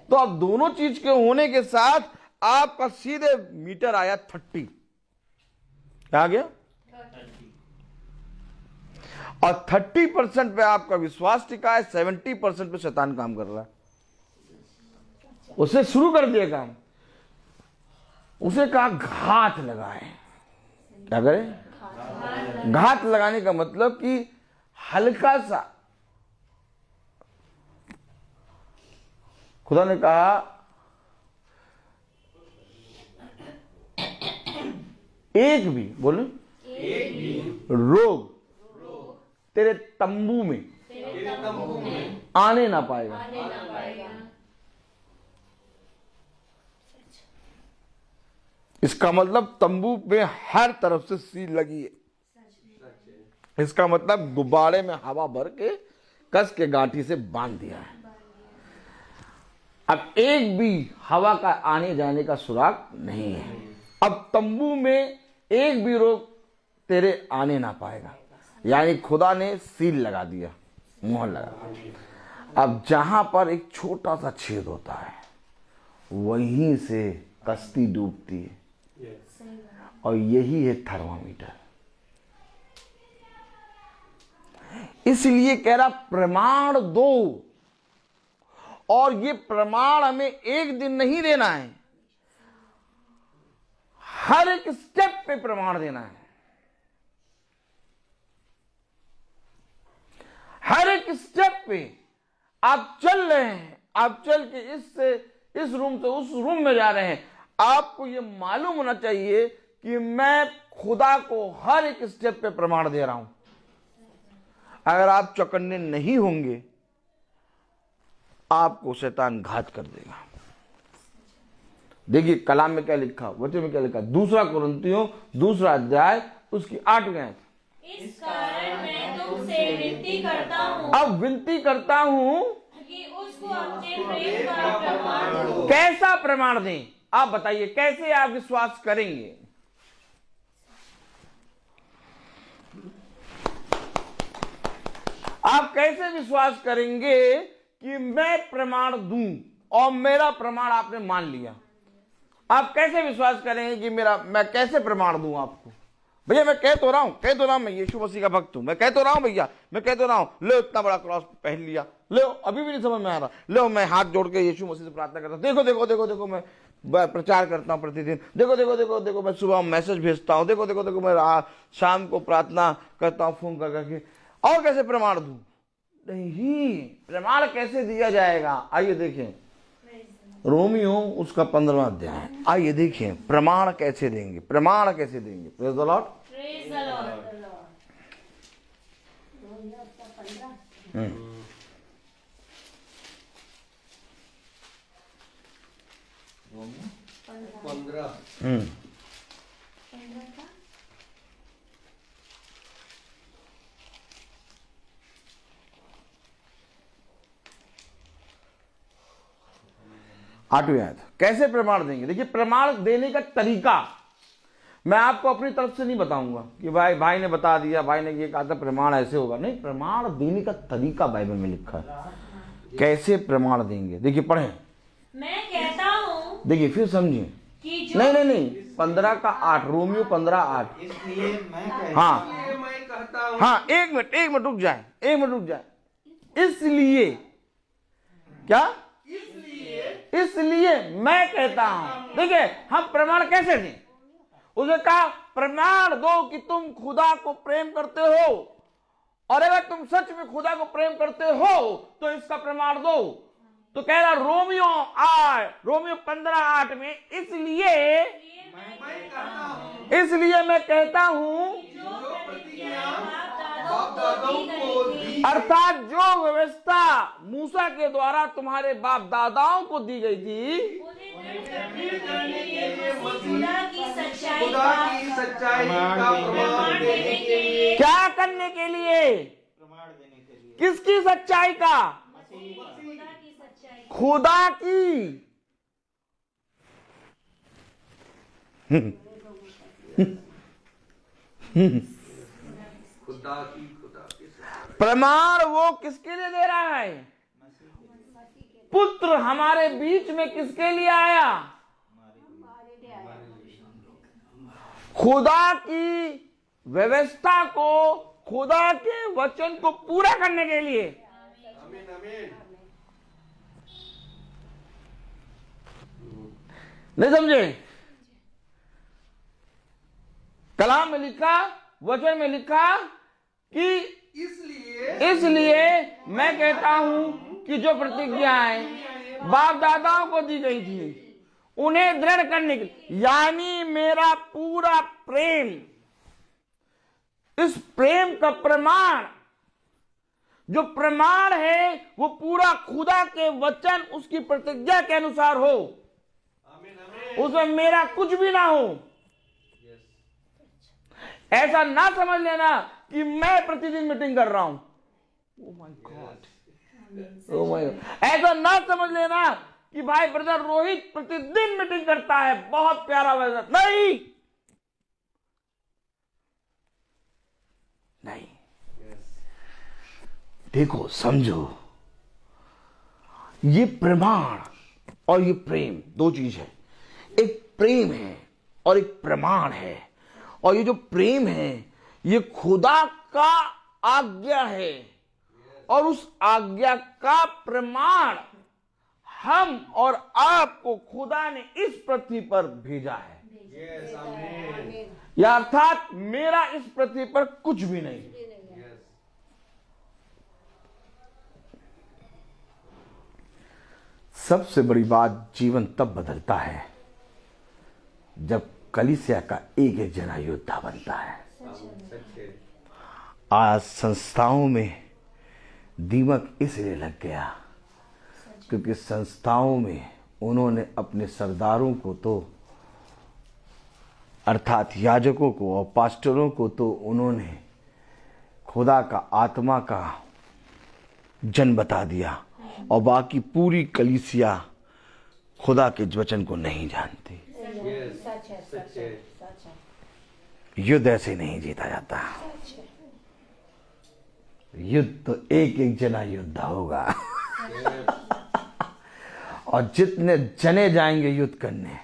तो अब दोनों चीज के होने के साथ आपका सीधे मीटर आया 30। क्या आ गया? और 30% पे आपका विश्वास टिका है, 70% पे शैतान काम कर रहा है। उसे शुरू कर दिया काम। उसे कहा घात लगाए। क्या करे? घात लगाने का मतलब कि हल्का सा। खुदा ने कहा एक भी, बोले, एक भी रोग तेरे तंबू में आने ना पाएगा। इसका मतलब तंबू में हर तरफ से सील लगी है। इसका मतलब गुब्बारे में हवा भर के कस के गांठी से बांध दिया है। अब एक भी हवा का आने जाने का सुराग नहीं है। अब तंबू में एक भी रोग तेरे आने ना पाएगा, यानी खुदा ने सील लगा दिया, मोहर लगा। अब जहां पर एक छोटा सा छेद होता है वहीं से कश्ती डूबती है, और यही है थर्मामीटर। इसलिए कह रहा प्रमाण दो, और ये प्रमाण हमें एक दिन नहीं देना है, हर एक स्टेप पे प्रमाण देना है। हर एक स्टेप पे आप चल रहे हैं, आप चल के इस रूम से उस रूम में जा रहे हैं, आपको ये मालूम होना चाहिए कि मैं खुदा को हर एक स्टेप पे प्रमाण दे रहा हूं। अगर आप चौकन्ने नहीं होंगे आपको शैतान घात कर देगा। देखिए कलाम में क्या लिखा, वचन में क्या लिखा, 2 कुरिन्थियों 2 अध्याय उसकी 8 आयत। इस कारण मैं तुमसे विनती करता हूँ, अब विनती करता हूं कि उसको अपने प्रेम का प्रमाण दो। कैसा प्रमाण दें? आप बताइए कैसे आप विश्वास करेंगे? आप कैसे विश्वास करेंगे कि मैं प्रमाण दूं और मेरा प्रमाण आपने मान लिया? आप कैसे विश्वास करेंगे कि मैं कैसे प्रमाण दूं आपको? भैया मैं कह तो रहा हूं मैं यीशु मसीह का भक्त हूं, मैं कह तो रहा हूं भैया, मैं कह तो रहा हूं, लो इतना बड़ा क्रॉस पहन लिया, लो अभी भी नहीं समझ में आ रहा, लो मैं हाथ जोड़ के यीशु मसीह से प्रार्थना करता हूं, देखो देखो देखो देखो मैं प्रचार करता हूं प्रतिदिन, देखो देखो देखो देखो मैं सुबह मैसेज भेजता हूं, देखो देखो देखो मैं शाम को प्रार्थना करता हूं फोन कर करके, और कैसे प्रमाण दूं? नहीं, प्रमाण कैसे दिया जाएगा? आइए देखें रोमियो उसका 15वां अध्याय। आइए देखिए प्रमाण कैसे देंगे, प्रमाण कैसे देंगे। Praise the Lord. Praise the Lord. पंद्रह 8वीं आयत। कैसे प्रमाण देंगे? देखिए प्रमाण देने का तरीका मैं आपको अपनी तरफ से नहीं बताऊंगा कि भाई ने बता दिया, भाई ने ये कहा था प्रमाण ऐसे होगा, नहीं, प्रमाण देने का तरीका बाइबल में लिखा है। कैसे प्रमाण देंगे? देखिए पढ़ें। मैं कहता हूँ, देखिए फिर समझिए, नहीं 15 का 8, रोमियो 15:8। इसलिए मैं हाँ मैं कहता हूँ, हाँ एक मिनट रुक जाए। इसलिए क्या? इसलिए मैं कहता हूं। देखिए हम प्रमाण कैसे दें? उसे कहा प्रमाण दो कि तुम खुदा को प्रेम करते हो, और अगर तुम सच में खुदा को प्रेम करते हो तो इसका प्रमाण दो। तो कह रहा रोमियो 15:8 में, इसलिए मैं कहता हूं, अर्थात जो व्यवस्था मूसा के द्वारा तुम्हारे बाप दादाओं को दी गई थी, खुदा की सच्चाई का प्रमाण देने के लिए, क्या करने के लिए? प्रमाण देने के लिए। किसकी सच्चाई का? खुदा की सच्चाई। खुदा की। खुदा की प्रमाण वो किसके लिए दे रहा है? पुत्र हमारे बीच में किसके लिए आया? खुदा की व्यवस्था को, खुदा के वचन को पूरा करने के लिए। आमीन आमीन। नहीं समझे? कलाम में लिखा, वचन में लिखा कि इसलिए मैं कहता हूं कि जो प्रतिज्ञाएं बाप दादाओं को दी गई थी उन्हें दृढ़ करने के लिए, यानी मेरा पूरा प्रेम, इस प्रेम का प्रमाण, जो प्रमाण है वो पूरा खुदा के वचन उसकी प्रतिज्ञा के अनुसार हो, उसमें मेरा कुछ भी ना हो। ऐसा ना समझ लेना कि मैं प्रतिदिन मीटिंग कर रहा हूं। Oh my God, oh my God. ऐसा ना समझ लेना कि भाई ब्रदर रोहित प्रतिदिन मीटिंग करता है, बहुत प्यारा वचन। नहीं, नहीं। देखो, समझो, ये प्रमाण और ये प्रेम दो चीज है। एक प्रेम है और एक प्रमाण है। और ये जो प्रेम है ये खुदा का आज्ञा है, और उस आज्ञा का प्रमाण हम और आपको खुदा ने इस पृथ्वी पर भेजा है। या अर्थात मेरा इस पृथ्वी पर कुछ भी नहीं। सबसे बड़ी बात, जीवन तब बदलता है जब कलीसिया का एक एक जना योद्धा बनता है। आज संस्थाओं में दीमक इसलिए लग गया क्योंकि संस्थाओं में उन्होंने अपने सरदारों को तो, अर्थात याजकों को और पास्टरों को तो उन्होंने खुदा का आत्मा का जन बता दिया, और बाकी पूरी कलीसिया खुदा के वचन को नहीं जानती। युद्ध ऐसे नहीं जीता जाता। युद्ध तो एक एक जना योद्धा होगा और जितने जने जाएंगे युद्ध करने,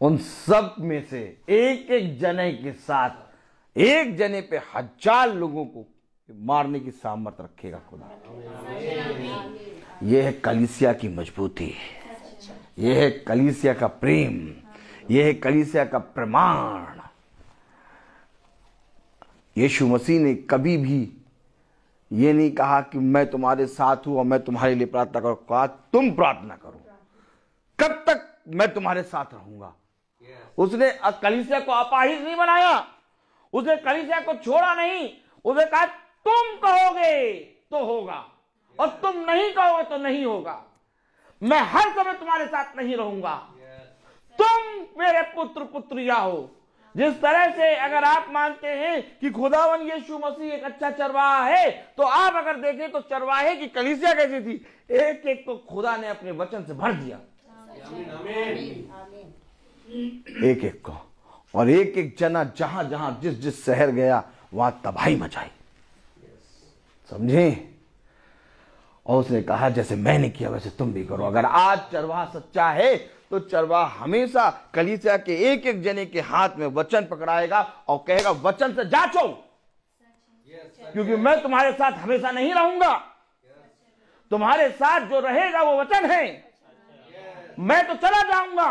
उन सब में से एक एक जने के साथ एक जने पे 1000 लोगों को मारने की सामर्थ्य रखेगा खुदा। यह है कलीसिया की मजबूती, यह है कलीसिया का प्रेम, यह है कलीसिया का प्रमाण। यीशु मसीह ने कभी भी ये नहीं कहा कि मैं तुम्हारे साथ हूं और मैं तुम्हारे लिए प्रार्थना करूं। कहा तुम प्रार्थना करो, कब तक मैं तुम्हारे साथ रहूंगा। उसने कलीसिया को अपाहिज नहीं बनाया, उसने कलीसिया को छोड़ा नहीं। उसने कहा तुम कहोगे तो होगा और तुम नहीं कहोगे तो नहीं होगा। मैं हर समय तुम्हारे साथ नहीं रहूंगा। तुम मेरे पुत्र पुत्रिया हो। जिस तरह से अगर आप मानते हैं कि खुदावन यीशु मसीह एक अच्छा चरवाहा है, तो आप अगर देखें तो चरवाहे की कलीसिया कैसी थी, एक एक को खुदा ने अपने वचन से भर दिया, एक एक को। और एक एक जना जहां जहां जिस जिस शहर गया वहां तबाही मचाई, समझे। और उसने कहा जैसे मैंने किया वैसे तुम भी करो। अगर आज चरवाहा सच्चा है तो चरवाहा हमेशा कलीसिया के एक एक जने के हाथ में वचन पकड़ाएगा और कहेगा वचन से जांचो, क्योंकि मैं तुम्हारे साथ हमेशा नहीं रहूंगा। तुम्हारे साथ जो रहेगा वो वचन है। मैं तो चला जाऊंगा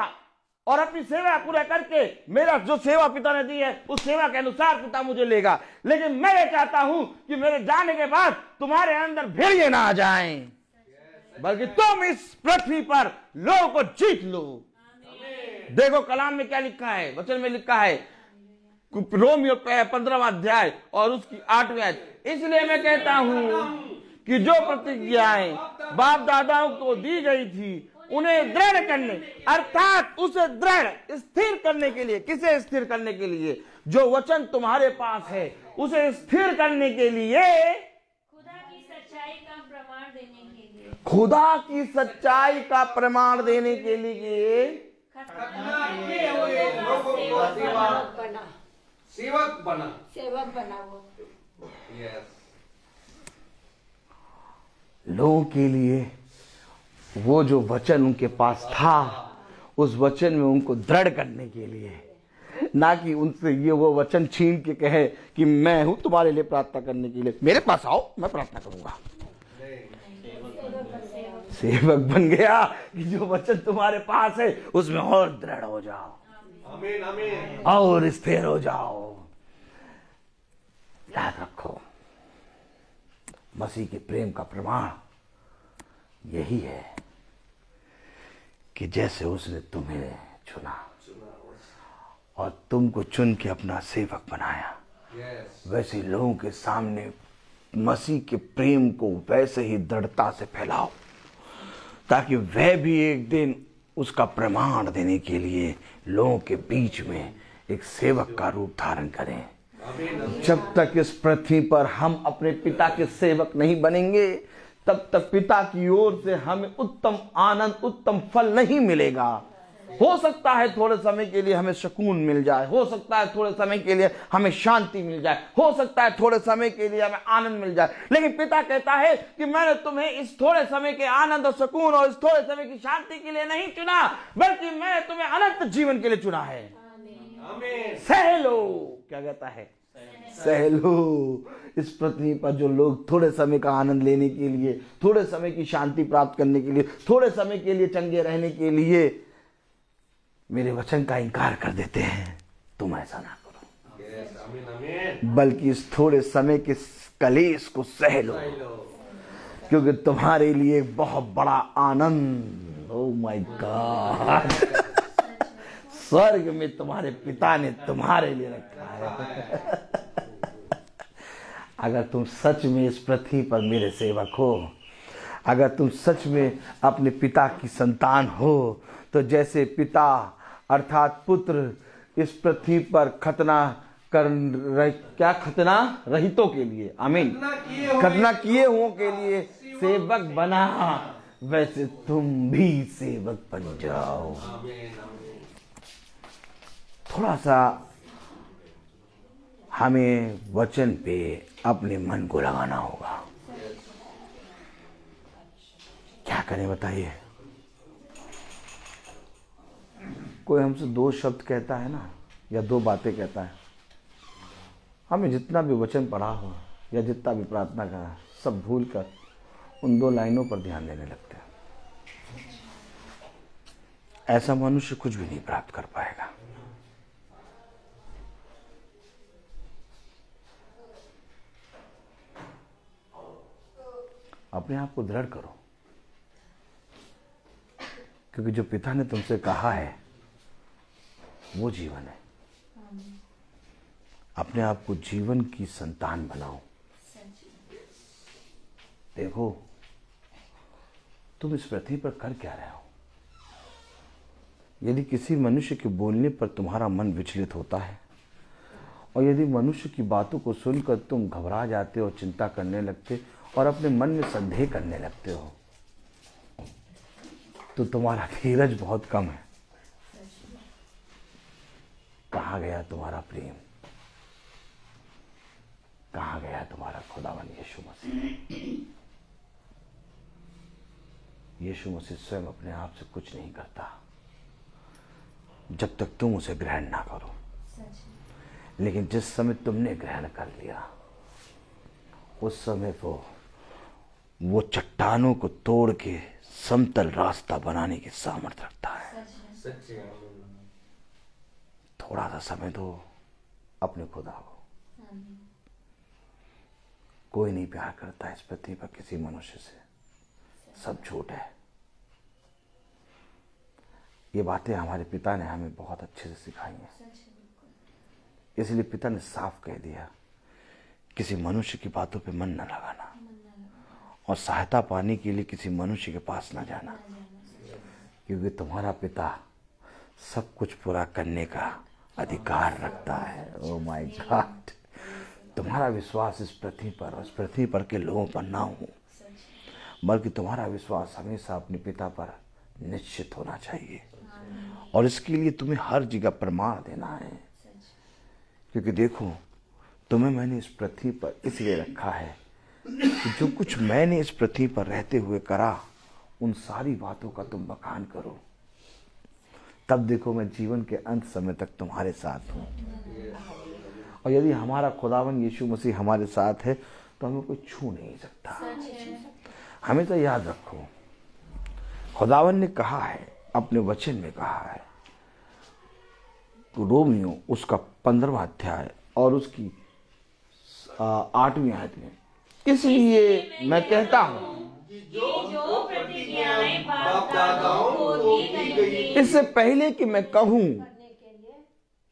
और अपनी सेवा पूरा करके मेरा जो सेवा पिता ने दी है उस सेवा के अनुसार पिता मुझे लेगा। लेकिन मैं ये चाहता हूं कि मेरे जाने के बाद तुम्हारे अंदर भेड़िए ना आ जाएं, बल्कि तुम इस पृथ्वी पर लोगों को जीत लो। देखो कलाम में क्या लिखा है, वचन में लिखा है, रोमियो 15वां अध्याय और उसकी 8वीं आयत। इसलिए मैं कहता हूं कि जो प्रतिज्ञाएं बाप दादाओं को दी गई थी उन्हें दृढ़ करने, अर्थात उसे दृढ़ स्थिर करने के लिए। किसे स्थिर करने के लिए? जो वचन तुम्हारे पास है उसे स्थिर करने के लिए, खुदा की सच्चाई का प्रमाण देने के लिए, खुदा की सच्चाई का प्रमाण देने के लिए सेवक बना वो। लोगों के लिए वो जो वचन उनके पास था उस वचन में उनको दृढ़ करने के लिए, ना कि उनसे ये वो वचन छीन के कहे कि मैं हूं तुम्हारे लिए प्रार्थना करने के लिए, मेरे पास आओ मैं प्रार्थना करूंगा। सेवक बन गया कि जो वचन तुम्हारे पास है उसमें और दृढ़ हो जाओ, आमीन आमीन, और स्थिर हो जाओ। याद रखो, मसीह के प्रेम का प्रमाण यही है कि जैसे उसने तुम्हें चुना और तुमको चुन के अपना सेवक बनाया, वैसे ही लोगों के सामने मसीह के प्रेम को वैसे ही दृढ़ता से फैलाओ, ताकि वह भी एक दिन उसका प्रमाण देने के लिए लोगों के बीच में एक सेवक का रूप धारण करें। जब तक इस पृथ्वी पर हम अपने पिता के सेवक नहीं बनेंगे, तब तक पिता की ओर से हमें उत्तम आनंद, उत्तम फल नहीं मिलेगा। हो सकता है थोड़े समय के लिए हमें सुकून मिल जाए, हो सकता है थोड़े समय के लिए हमें शांति मिल जाए, हो सकता है थोड़े समय के लिए हमें आनंद मिल जाए, लेकिन पिता कहता है कि मैंने तुम्हें इस थोड़े समय के आनंद और सुकून और इस थोड़े समय की शांति के लिए नहीं चुना, बल्कि मैंने तुम्हें अनंत जीवन के लिए चुना है। सह लो, क्या कहता है, सह लो। इस पृथ्वी पर जो लोग थोड़े समय का आनंद लेने के लिए, थोड़े समय की शांति प्राप्त करने के लिए, थोड़े समय के लिए चंगे रहने के लिए मेरे वचन का इनकार कर देते हैं, तुम ऐसा ना करो, बल्कि इस थोड़े समय के कलेश को सह लो, क्योंकि तुम्हारे लिए बहुत बड़ा आनंद, ओह माय गॉड, स्वर्ग में तुम्हारे पिता ने तुम्हारे लिए रखा है। अगर तुम सच में इस पृथ्वी पर मेरे सेवक हो, अगर तुम सच में अपने पिता की संतान हो, तो जैसे पिता अर्थात पुत्र इस पृथ्वी पर खतना रहितों के लिए, आमीन, खतना किए हुओं के लिए सेवक बना, वैसे तुम भी सेवक बन जाओ। थोड़ा सा हमें वचन पे अपने मन को लगाना होगा। क्या करें बताइए? कोई हमसे दो शब्द कहता है ना, या दो बातें कहता है, हमें जितना भी वचन पढ़ा हो या जितना भी प्रार्थना करा, सब भूल कर उन दो लाइनों पर ध्यान देने लगते हैं। ऐसा मनुष्य कुछ भी नहीं प्राप्त कर पाएगा। अपने आप को दृढ़ करो, क्योंकि जो पिता ने तुमसे कहा है वो जीवन है। अपने आप को जीवन की संतान बनाओ। देखो तुम इस पृथ्वी पर कर क्या रहे हो। यदि किसी मनुष्य के बोलने पर तुम्हारा मन विचलित होता है, और यदि मनुष्य की बातों को सुनकर तुम घबरा जाते हो, चिंता करने लगते और अपने मन में संदेह करने लगते हो, तो तुम्हारा धीरज बहुत कम है। कहाँ गया तुम्हारा प्रेम? कहाँ गया तुम्हारा खुदावन यीशु मसीह? यीशु मसीह स्वयं अपने आप से कुछ नहीं करता जब तक तुम उसे ग्रहण ना करो। लेकिन जिस समय तुमने ग्रहण कर लिया, उस समय वो चट्टानों को तोड़ के समतल रास्ता बनाने की सामर्थ्य रखता है। थोड़ा सा समय दो अपने खुदा को। कोई नहीं प्यार करता इस पृथ्वी पर किसी मनुष्य से, सब झूठ है। ये बातें हमारे पिता ने हमें बहुत अच्छे से सिखाई हैं। इसलिए पिता ने साफ कह दिया, किसी मनुष्य की बातों पे मन न लगाना, और सहायता पाने के लिए किसी मनुष्य के पास न जाना, क्योंकि तुम्हारा पिता सब कुछ पूरा करने का अधिकार रखता है। ओह माय गॉड, तुम्हारा विश्वास इस पृथ्वी पर और इस पृथ्वी पर के लोगों पर ना हो, बल्कि तुम्हारा विश्वास हमेशा अपने पिता पर निश्चित होना चाहिए। और इसके लिए तुम्हें हर जगह प्रमाण देना है, क्योंकि देखो तुम्हें मैंने इस पृथ्वी पर इसलिए रखा है कि जो कुछ मैंने इस पृथ्वी पर रहते हुए करा, उन सारी बातों का तुम बखान करो। तब देखो मैं जीवन के अंत समय तक तुम्हारे साथ हूँ। और यदि हमारा खुदावन यीशु मसीह हमारे साथ है, तो हमें कोई छू नहीं सकता। हमें तो याद रखो, खुदावन ने कहा है, अपने वचन में कहा है, तो रोमियो उसका 15वां अध्याय और उसकी 8वीं आयत में, इसलिए मैं कहता हूं जो प्रतिज्ञाएं बाप दादाओं को दी गई, इससे पहले कि मैं कहूं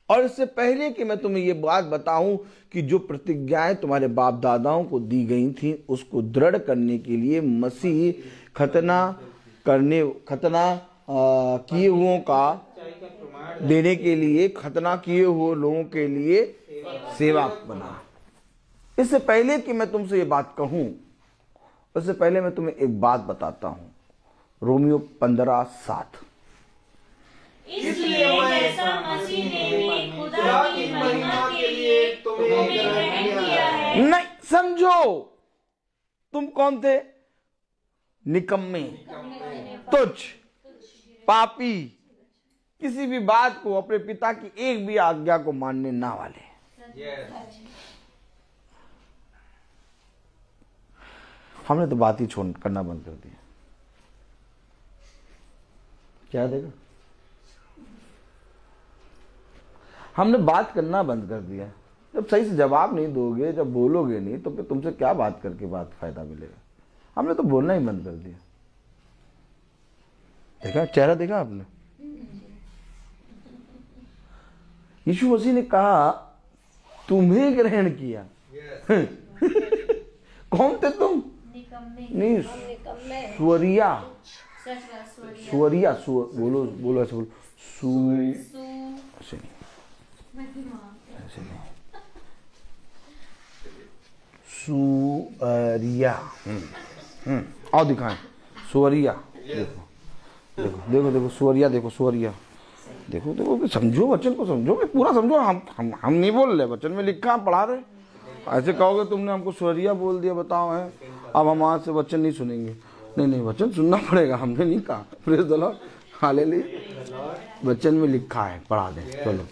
और इससे पहले कि मैं तुम्हें ये बात बताऊं कि जो प्रतिज्ञाएं तुम्हारे बाप दादाओं को दी गई थी उसको दृढ़ करने के लिए मसीह खतना किए हुओं का देने के लिए खतना किए हुए लोगों के लिए सेवा बना। इससे पहले कि मैं तुमसे ये बात कहूं, उससे पहले मैं तुम्हें एक बात बताता हूं। रोमियो 15:7। इसलिए जैसा मसीह ने भी खुदा की महिमा के लिए तुम्हें ग्रहण किया है। नहीं, समझो, तुम कौन थे? निकम्मे, तुच्छ, पापी, किसी भी बात को, अपने पिता की एक भी आज्ञा को मानने ना वाले। हमने तो बात ही करना बंद कर दिया। क्या देखा, हमने बात करना बंद कर दिया। जब सही से जवाब नहीं दोगे, जब बोलोगे नहीं, तो फिर तुमसे क्या बात करके बात फायदा मिलेगा। हमने तो बोलना ही बंद कर दिया। देखा चेहरा, देखा आपने? यीशु मसीह ने कहा तुम्हें ग्रहण किया। कौन थे तुम? नहीं, स्वरिया, स्वरिया, बोलो बोलो, ऐसे बोलो, ऐसे नहीं, सुअरिया। और दिखाएं, सुअरिया। देखो देखो देखो देखो, सुअरिया देखो, सुअरिया देखो देखो, समझो वचन को, समझो, पूरा समझो। हम नहीं बोल रहे, वचन में लिखा, हम पढ़ा रहे। ऐसे कहोगे तुमने हमको सुअरिया बोल दिया, बताओ है, अब हम आज से वचन नहीं सुनेंगे। नहीं नहीं, वचन सुनना पड़ेगा, हमने नहीं कहा। Praise the Lord, hallelujah. वचन में लिखा है, पढ़ा दें, चलो।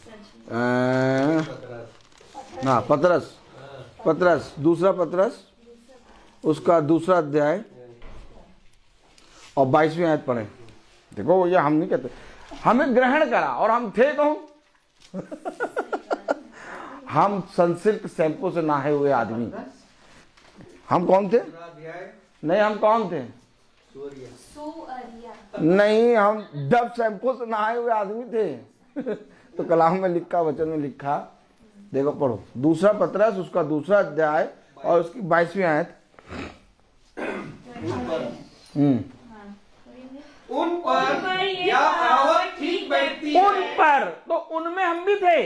हाँ, पतरस, दूसरा पतरस, उसका 2 अध्याय और 22वीं आयत पढ़े। देखो ये हम नहीं कहते, हमें ग्रहण करा और हम थे तो हम सनसिल्क शैम्पू से नहाए हुए आदमी। हम कौन थे? नहीं, हम कौन थे? नहीं, हम डब शैम्पू से नहाए हुए आदमी थे। तो कलाम में लिखा, वचन में लिखा, देखो पढ़ो, 2 पतरस, उसका 2 अध्याय और उसकी 22वीं आयत। उन पर यह कहावत ठीक बैठती है। उन पर, तो उनमें हम भी थे।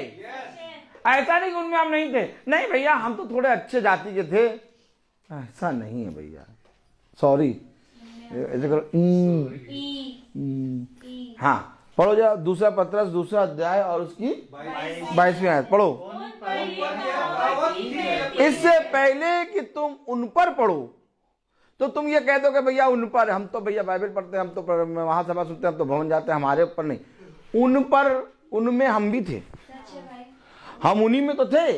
ऐसा नहीं कि उनमें हम नहीं थे। नहीं भैया, हम तो थोड़े अच्छे जाति के थे, ऐसा नहीं है भैया, सॉरी। ऐसे करो, हाँ, पढ़ो जरा 2 पतरस 2 अध्याय और उसकी 22वीं आयत पढ़ो। इससे पहले कि तुम उन पर पढ़ो, तो तुम ये कह दो कि भैया उन पर, हम तो भैया बाइबल पढ़ते हैं, हम तो वहां सभा सुनते हैं, हम तो भवन जाते हैं, हमारे ऊपर नहीं। उन पर, उनमें हम भी थे, हम उन्हीं में तो थे।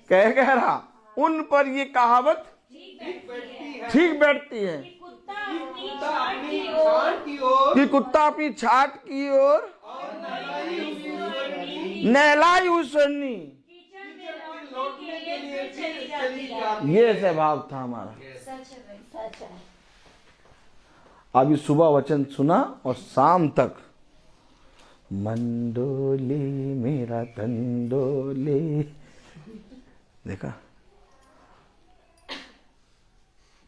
कह रहा, उन पर ये कहावत ठीक बैठती है कि कुत्ता अपनी छाट की ओर नहलाई उसनी। ये स्वभाव था हमारा। अभी सुबह वचन सुना और शाम तक मंडोले मेरा तंडोले, देखा।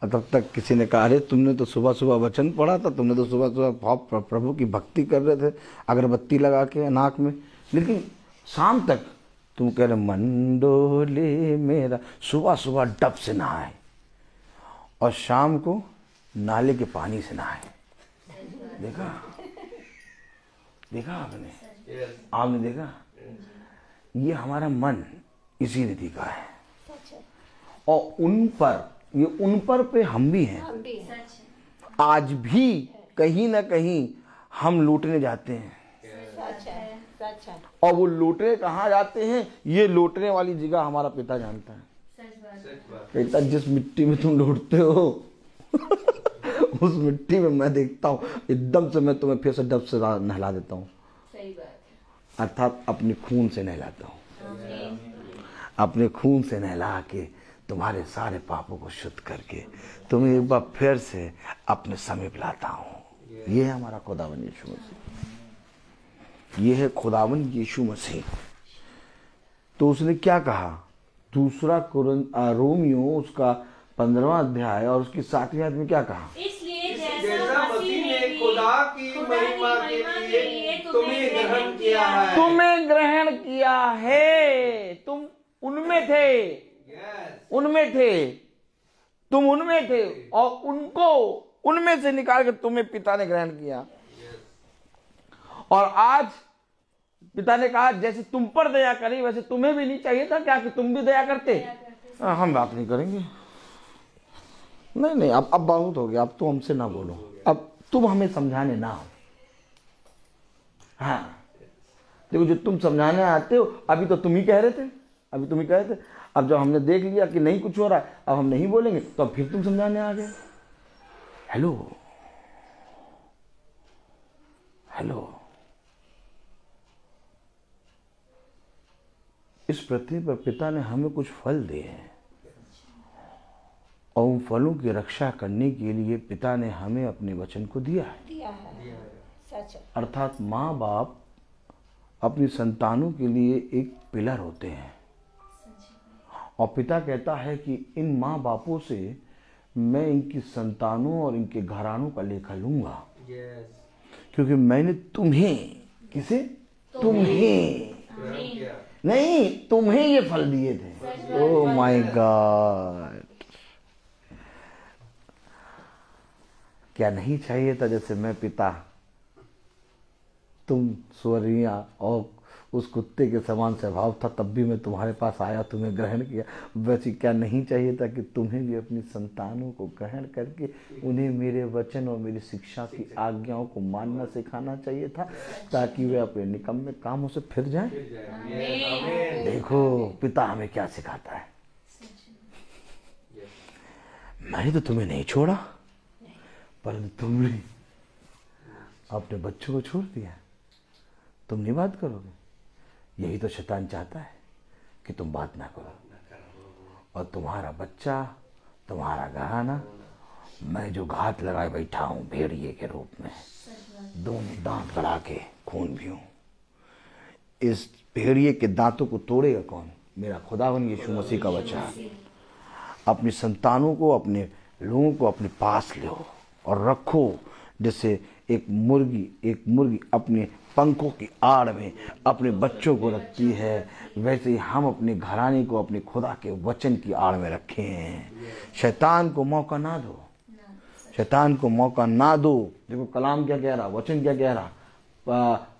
तब तक किसी ने कहा, अरे तुमने तो सुबह सुबह वचन पढ़ा था, तुमने तो सुबह सुबह प्रभु की भक्ति कर रहे थे अगरबत्ती लगा के नाक में, लेकिन शाम तक तुम कह रहे मंडोले मेरा। सुबह सुबह डब से नहाए और शाम को नाले के पानी से नहाए। देखा, देखा आपने देखा, ये हमारा मन इसी रीति का है। और उन पर, ये उन पर पे हम भी हैं। आज भी कहीं ना कहीं हम लूटने जाते हैं। और वो लूटने कहाँ जाते हैं, ये लूटने वाली जगह हमारा पिता जानता है। कहता जिस मिट्टी में तुम लूटते हो उस मिट्टी में मैं देखता हूँ एकदम से मैं तुम्हें फिर से डब से नहला देता हूँ। सही बात है। अर्थात अपने खून से नहलाता हूँ, आमीन। अपने खून से नहला के तुम्हारे सारे पापों को शुद्ध करके तुम्हें एक बार फिर से अपने समीप लाता हूँ। ये है हमारा खुदावन यीशु मसीह, ये है खुदावन यीशु मसीह। तो उसने क्या कहा, दूसरा रोमियो उसका 15वां अध्याय और उसकी 7वीं आयत में क्या कहा, इसलिए जैसा मसीह ने खुदा की महिमा के लिए तुम्हें ग्रहण किया है, तुम्हें ग्रहण किया है। तुम उनमें थे, उनमें थे, तुम उनमें थे और उनको उनमें से निकाल के तुम्हें पिता ने ग्रहण किया। और आज पिता ने कहा जैसे तुम पर दया करी वैसे तुम्हें भी नहीं चाहिए था क्या कि तुम भी दया करते? हम बात नहीं करेंगे, नहीं अब बहुत हो गया, अब तुम हमसे ना बोलो, अब तुम हमें समझाने ना आओ। हाँ देखो, जो तुम समझाने आते हो अभी तो तुम ही कह रहे थे, अभी तुम ही कह रहे थे, अब जब हमने देख लिया कि नहीं कुछ हो रहा है, अब हम नहीं बोलेंगे, तो अब फिर तुम समझाने आ गए। हेलो हेलो, इस पृथ्वी पर पिता ने हमें कुछ फल दिए हैं और उन फलों की रक्षा करने के लिए पिता ने हमें अपने वचन को दिया है। सच। अर्थात माँ बाप अपनी संतानों के लिए एक पिलर होते हैं और पिता कहता है कि इन माँ बापों से मैं इनकी संतानों और इनके घरानों का लेखा लूंगा, क्योंकि मैंने तुम्हें, किसे? तुम्हें नहीं, तुम्हें ये फल दिए थे। ओह माय गॉड, क्या नहीं चाहिए था जैसे मैं पिता तुम स्वर्गीय और उस कुत्ते के समान स्वभाव था तब भी मैं तुम्हारे पास आया, तुम्हें ग्रहण किया, वैसे क्या नहीं चाहिए था कि तुम्हें भी अपनी संतानों को ग्रहण करके उन्हें मेरे वचन और मेरी शिक्षा की आज्ञाओं को मानना सिखाना चाहिए था, ताकि वे अपने निकम्मे कामों से फिर जाएं। देखो पिता हमें क्या सिखाता है, मैंने तो तुम्हें नहीं छोड़ा परंतु तुमने अपने बच्चों को छोड़ दिया, तुम नहीं बात करोगे। यही तो शैतान चाहता है कि तुम बात ना करो और तुम्हारा बच्चा, तुम्हारा घराना, मैं जो घात लगाए बैठा हूं भेड़िए के रूप में, दोनों दांत गड़ा के खून भी हूं, इस भेड़िए के दांतों को तोड़ेगा कौन? मेरा खुदावन यीशु मसीह का बच्चा। अपनी संतानों को, अपने लोगों को अपने पास लो और रखो, जैसे एक मुर्गी अपने पंखों की आड़ में अपने बच्चों को रखती है, वैसे ही हम अपने घराने को अपने खुदा के वचन की आड़ में रखे हैं। शैतान को मौका ना दो, शैतान को मौका ना दो। देखो कलाम क्या कह रहा, वचन क्या कह रहा,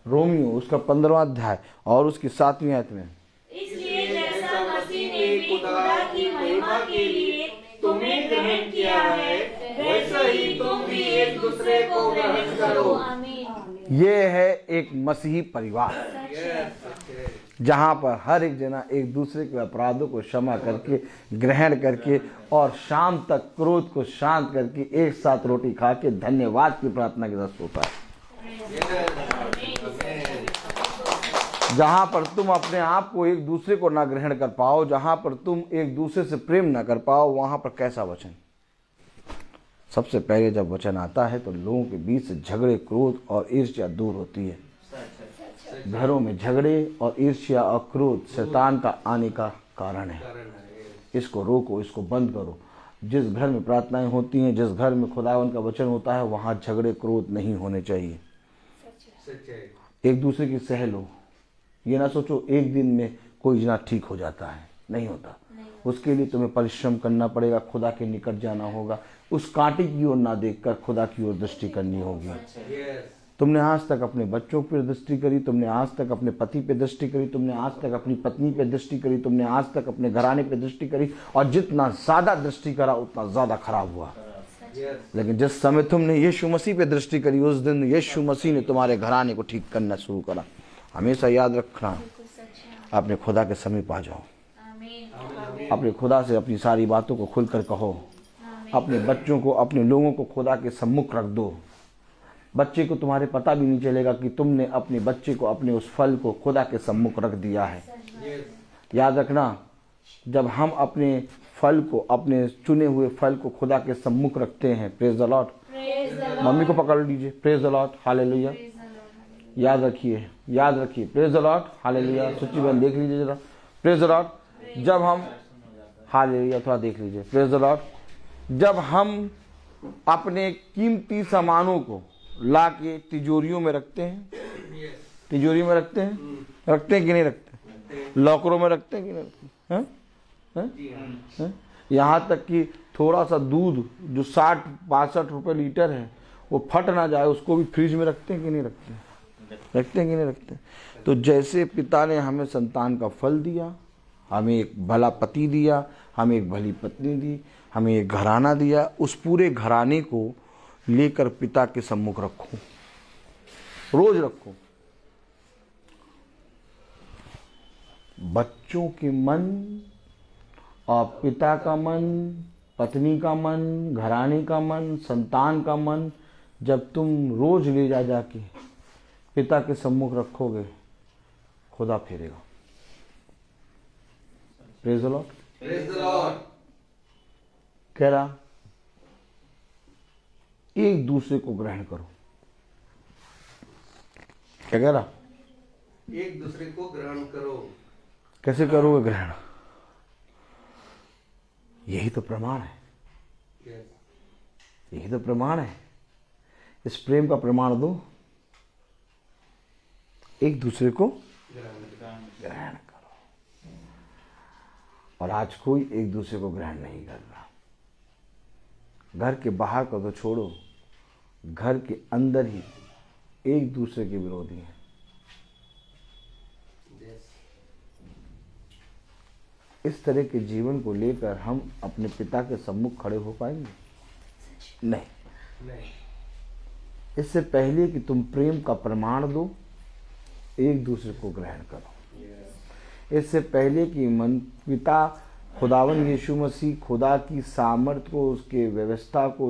रोमियो उसका 15वां अध्याय और उसकी 7वीं आयत में, इसलिए जैसा मसीह ने भी खुदा की महिमा के लिए तुम्हें ग्रहण किया है, वैसे ही तुम भी एक दूसरे को ग्रहण करो। आमीन। ये है एक मसीही परिवार जहां पर हर एक जना एक दूसरे के अपराधों को क्षमा करके, ग्रहण करके और शाम तक क्रोध को शांत करके एक साथ रोटी खा के धन्यवाद की प्रार्थना के साथ सोता है। जहां पर तुम अपने आप को एक दूसरे को ना ग्रहण कर पाओ, जहां पर तुम एक दूसरे से प्रेम ना कर पाओ, वहां पर कैसा वचन? सबसे पहले जब वचन आता है तो लोगों के बीच से झगड़े, क्रोध और ईर्ष्या दूर होती है। घरों में झगड़े और ईर्ष्या और क्रोध शैतान का आने का कारण है। इसको रोको, इसको बंद करो। जिस घर में प्रार्थनाएं होती हैं, जिस घर में खुदावन का वचन होता है, वहां झगड़े, क्रोध नहीं होने चाहिए। एक दूसरे की सह लो। ये ना सोचो एक दिन में कोई जना ठीक हो जाता है, नहीं होता। उसके लिए तुम्हें परिश्रम करना पड़ेगा, खुदा के निकट जाना होगा। उस कांटे की ओर ना देखकर खुदा की ओर दृष्टि करनी होगी। तुमने आज तक अपने बच्चों पर दृष्टि करी, तुमने आज तक अपने पति पे दृष्टि करी, तुमने आज तक अपनी पत्नी पे दृष्टि करी, तुमने आज तक अपने घराने पे दृष्टि करी, और जितना ज्यादा दृष्टि करा उतना ज्यादा खराब हुआ। लेकिन जिस समय तुमने यीशु मसीह पे दृष्टि करी, उस दिन यीशु मसीह ने तुम्हारे घराने को ठीक करना शुरू करा। हमेशा याद रखना, अपने खुदा के समीप आ जाओ, अपने खुदा से अपनी सारी बातों को खुलकर कहो, अपने बच्चों को, अपने लोगों को खुदा के सम्मुख रख दो। बच्चे को तुम्हारे पता भी नहीं चलेगा कि तुमने अपने बच्चे को, अपने उस फल को खुदा के सम्मुख रख दिया है। याद रखना, जब हम अपने फल को, अपने चुने हुए फल को खुदा के सम्मुख रखते हैं, प्रेज द लॉर्ड। मम्मी को पकड़ लीजिए, प्रेज द लॉर्ड, हालेलुया। याद रखिए, याद रखिए, प्रेज द लॉर्ड, हालेलुया। सुच्ची बहन देख लीजिए जरा, प्रेज द लॉर्ड। जब हम, हालेलुया, थोड़ा देख लीजिए, प्रेज द लॉर्ड। जब हम अपने कीमती सामानों को ला के तिजोरियों में रखते हैं, तिजोरी में रखते हैं, रखते हैं कि नहीं रखते? लॉकरों में रखते हैं कि नहीं रखते हैं? हैं? यहाँ तक कि थोड़ा सा दूध जो 60-62 रुपए लीटर है वो फट ना जाए, उसको भी फ्रिज में रखते हैं कि नहीं रखते? रखते हैं कि नहीं रखते? तो जैसे पिता ने हमें संतान का फल दिया, हमें एक भला पति दिया, हमें एक भली पत्नी दी, हमें एक घराना दिया, उस पूरे घराने को लेकर पिता के सम्मुख रखो, रोज रखो। बच्चों के मन और पिता का मन, पत्नी का मन, घराने का मन, संतान का मन जब तुम रोज ले जा जाके पिता के सम्मुख रखोगे, खुदा फेरेगा। Praise the Lord, praise the Lord. कह रहा एक दूसरे को ग्रहण करो। क्या कह रहा? एक दूसरे को ग्रहण करो। कैसे करोगे ग्रहण? यही तो प्रमाण है, यही तो प्रमाण है। इस प्रेम का प्रमाण दो, एक दूसरे को ग्रहण करो। और आज कोई एक दूसरे को ग्रहण नहीं कर रहा। घर के बाहर का तो छोड़ो, घर के अंदर ही एक दूसरे के विरोधी हैं। इस तरह के जीवन को लेकर हम अपने पिता के सम्मुख खड़े हो पाएंगे? नहीं। इससे पहले कि तुम प्रेम का प्रमाण दो, एक दूसरे को ग्रहण करो। इससे पहले कि मन पिता खुदावन यीशु मसीह खुदा की सामर्थ को, उसके व्यवस्था को,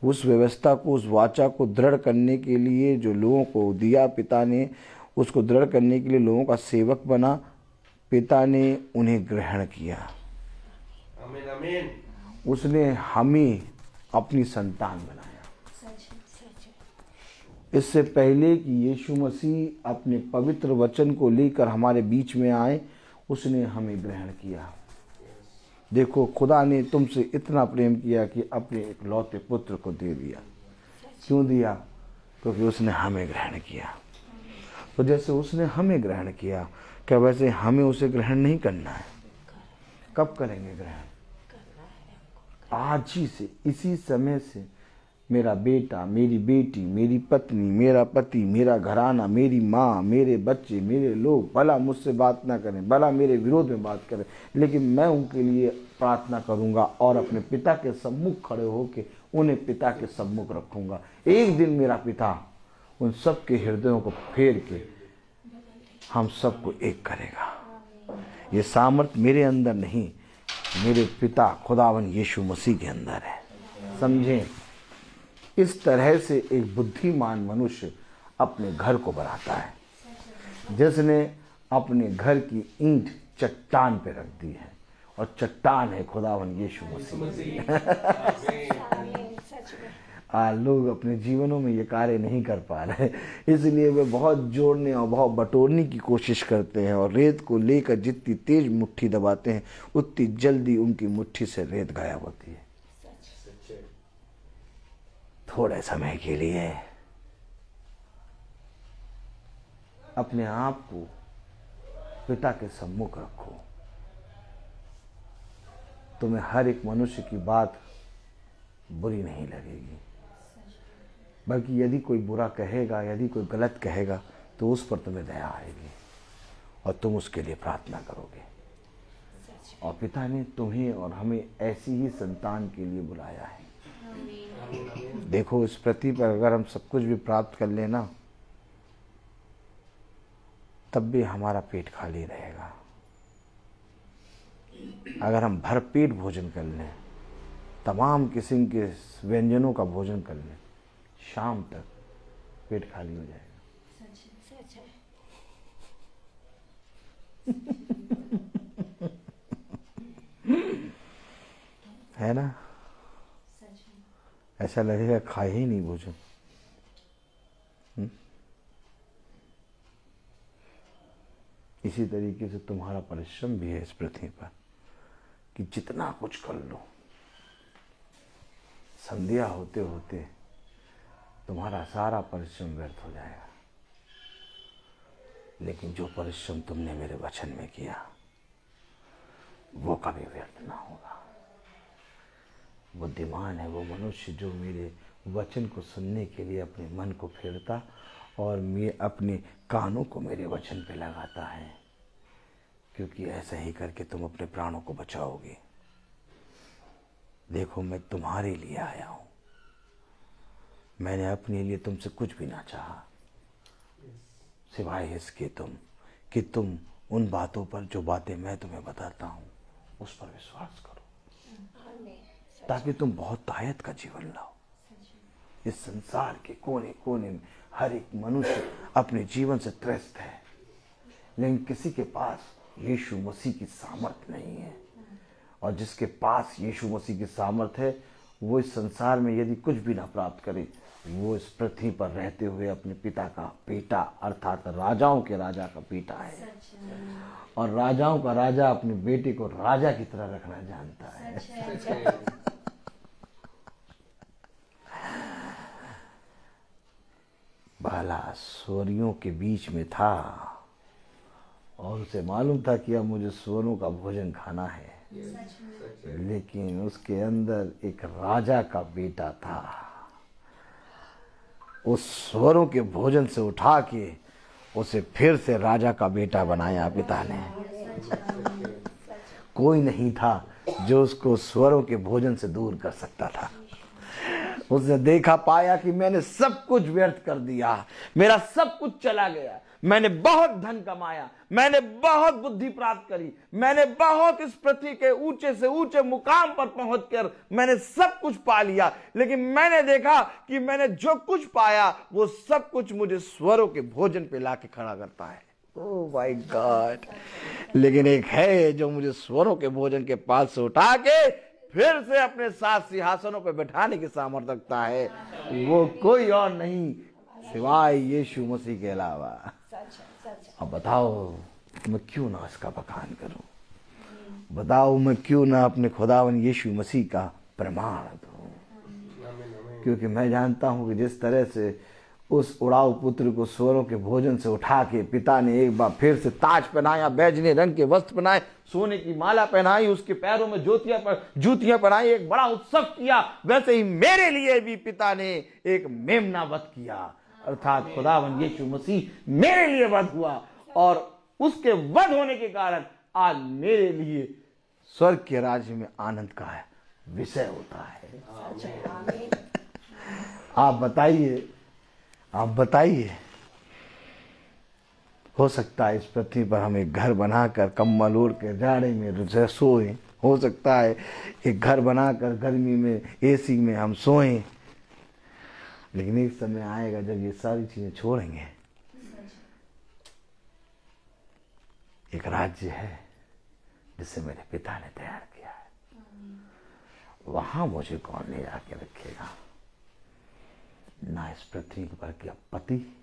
उस व्यवस्था को, उस वाचा को दृढ़ करने के लिए जो लोगों को दिया पिता ने, उसको दृढ़ करने के लिए लोगों का सेवक बना। पिता ने उन्हें ग्रहण किया। आमीन, आमीन। उसने हमें अपनी संतान बनाया। इससे पहले कि यीशु मसीह अपने पवित्र वचन को लेकर हमारे बीच में आए, उसने हमें ग्रहण किया। देखो, खुदा ने तुमसे इतना प्रेम किया कि अपने इकलौते पुत्र को दे दिया। क्यों दिया? क्योंकि उसने हमें ग्रहण किया। तो जैसे उसने हमें ग्रहण किया, क्या वैसे हमें उसे ग्रहण नहीं करना है? कब करेंगे ग्रहण? आज ही से, इसी समय से। मेरा बेटा, मेरी बेटी, मेरी पत्नी, मेरा पति, मेरा घराना, मेरी माँ, मेरे बच्चे, मेरे लोग भला मुझसे बात ना करें, भला मेरे विरोध में बात करें, लेकिन मैं उनके लिए प्रार्थना करूंगा और अपने पिता के सम्मुख खड़े होकर उन्हें पिता के सम्मुख रखूंगा। एक दिन मेरा पिता उन सब के हृदयों को फेर के हम सबको एक करेगा। ये सामर्थ मेरे अंदर नहीं, मेरे पिता खुदावन यीशु मसीह के अंदर है। समझें? इस तरह से एक बुद्धिमान मनुष्य अपने घर को बनाता है, जिसने अपने घर की ईंट चट्टान पे रख दी है, और चट्टान है खुदावन यीशु मसीह। लोग अपने जीवनों में ये कार्य नहीं कर पा रहे, इसलिए वे बहुत जोड़ने और बहुत बटोरने की कोशिश करते हैं, और रेत को लेकर जितनी तेज मुट्ठी दबाते हैं, उतनी जल्दी उनकी मुट्ठी से रेत गायब होती है। थोड़े समय के लिए अपने आप को पिता के सम्मुख रखो। तुम्हें हर एक मनुष्य की बात बुरी नहीं लगेगी, बल्कि यदि कोई बुरा कहेगा, यदि कोई गलत कहेगा, तो उस पर तुम्हें दया आएगी और तुम उसके लिए प्रार्थना करोगे। और पिता ने तुम्हें और हमें ऐसी ही संतान के लिए बुलाया है। देखो, इस पृथ्वी पर अगर हम सब कुछ भी प्राप्त कर लेना, तब भी हमारा पेट खाली रहेगा। अगर हम भरपेट भोजन कर लें, तमाम किस्म के व्यंजनों का भोजन कर लें, शाम तक पेट खाली हो जाएगा। सच है। है ना? ऐसा लगेगा खाए ही नहीं भोजन। इसी तरीके से तुम्हारा परिश्रम भी है इस पृथ्वी पर कि जितना कुछ कर लो, संध्या होते होते तुम्हारा सारा परिश्रम व्यर्थ हो जाएगा। लेकिन जो परिश्रम तुमने मेरे वचन में किया वो कभी व्यर्थ ना होगा। बुद्धिमान है वो मनुष्य जो मेरे वचन को सुनने के लिए अपने मन को फेरता और मैं अपने कानों को मेरे वचन पे लगाता है, क्योंकि ऐसा ही करके तुम अपने प्राणों को बचाओगे। देखो मैं तुम्हारे लिए आया हूं, मैंने अपने लिए तुमसे कुछ भी ना चाहा सिवाय इसके कि तुम उन बातों पर, जो बातें मैं तुम्हें बताता हूं, उस पर विश्वास करो, ताकि तुम बहुत तायत का जीवन लाओ। इस संसार के कोने कोने में हर एक मनुष्य अपने जीवन से त्रस्त है, लेकिन किसी के पास यीशु मसीह की सामर्थ नहीं है। और जिसके पास यीशु मसीह की सामर्थ है, वो इस संसार में यदि कुछ भी ना प्राप्त करे, वो इस पृथ्वी पर रहते हुए अपने पिता का बेटा अर्थात राजाओं के राजा का बेटा है। और राजाओं का राजा अपने बेटे को राजा की तरह रखना जानता है। बाला सूअरों के बीच में था और उसे मालूम था कि अब मुझे सूअरों का भोजन खाना है, लेकिन उसके अंदर एक राजा का बेटा था। उस सूअरों के भोजन से उठा के उसे फिर से राजा का बेटा बनाया पिता ने। कोई नहीं था जो उसको सूअरों के भोजन से दूर कर सकता था। उसने देखा पाया कि मैंने सब कुछ व्यर्थ कर दिया, मेरा सब कुछ चला गया, मैंने बहुत धन कमाया, मैंने बहुत बुद्धि प्राप्त करी, मैंने बहुत इस पृथ्वी के ऊंचे से ऊंचे मुकाम पर पहुंचकर मैंने सब कुछ पा लिया, लेकिन मैंने देखा कि मैंने जो कुछ पाया वो सब कुछ मुझे सूअरों के भोजन पे लाके खड़ा करता है। Oh my God! लेकिन एक है जो मुझे सूअरों के भोजन के पास से उठा के फिर से अपने साथ सिंहासनों पर बैठाने की सामर्थ्य रखता है। वो कोई और नहीं सिवाय यीशु मसीह के अलावा। अब बताओ मैं क्यों ना इसका बखान करूं, बताओ मैं क्यों ना अपने खुदावन यीशु मसीह का प्रमाण दूं, क्योंकि मैं जानता हूं कि जिस तरह से उस उड़ाऊ पुत्र को सूअरों के भोजन से उठा के पिता ने एक बार फिर से ताज पहनाया, बैजनी रंग के वस्त्र पहनाए, सोने की माला पहनाई, उसके पैरों में जूतियां पहनाई, एक बड़ा उत्सव किया, वैसे ही मेरे लिए भी पिता ने एक मेमना वध किया, अर्थात खुदावन यीशु मसीह मेरे लिए वध हुआ। और उसके वध होने के कारण आज मेरे लिए स्वर्ग के राज्य में आनंद का विषय होता है। आप बताइए, हो सकता है इस पृथ्वी पर हम एक घर बनाकर कम्बल ओढ़ के जाड़े में सोएं, हो सकता है एक घर बनाकर गर्मी में एसी में हम सोएं, लेकिन एक समय आएगा जब ये सारी चीजें छोड़ेंगे। एक राज्य है जिसे मेरे पिता ने तैयार किया है, वहां मुझे कौन ले जाके रखेगा? ना इस पृथ्वी पर के पति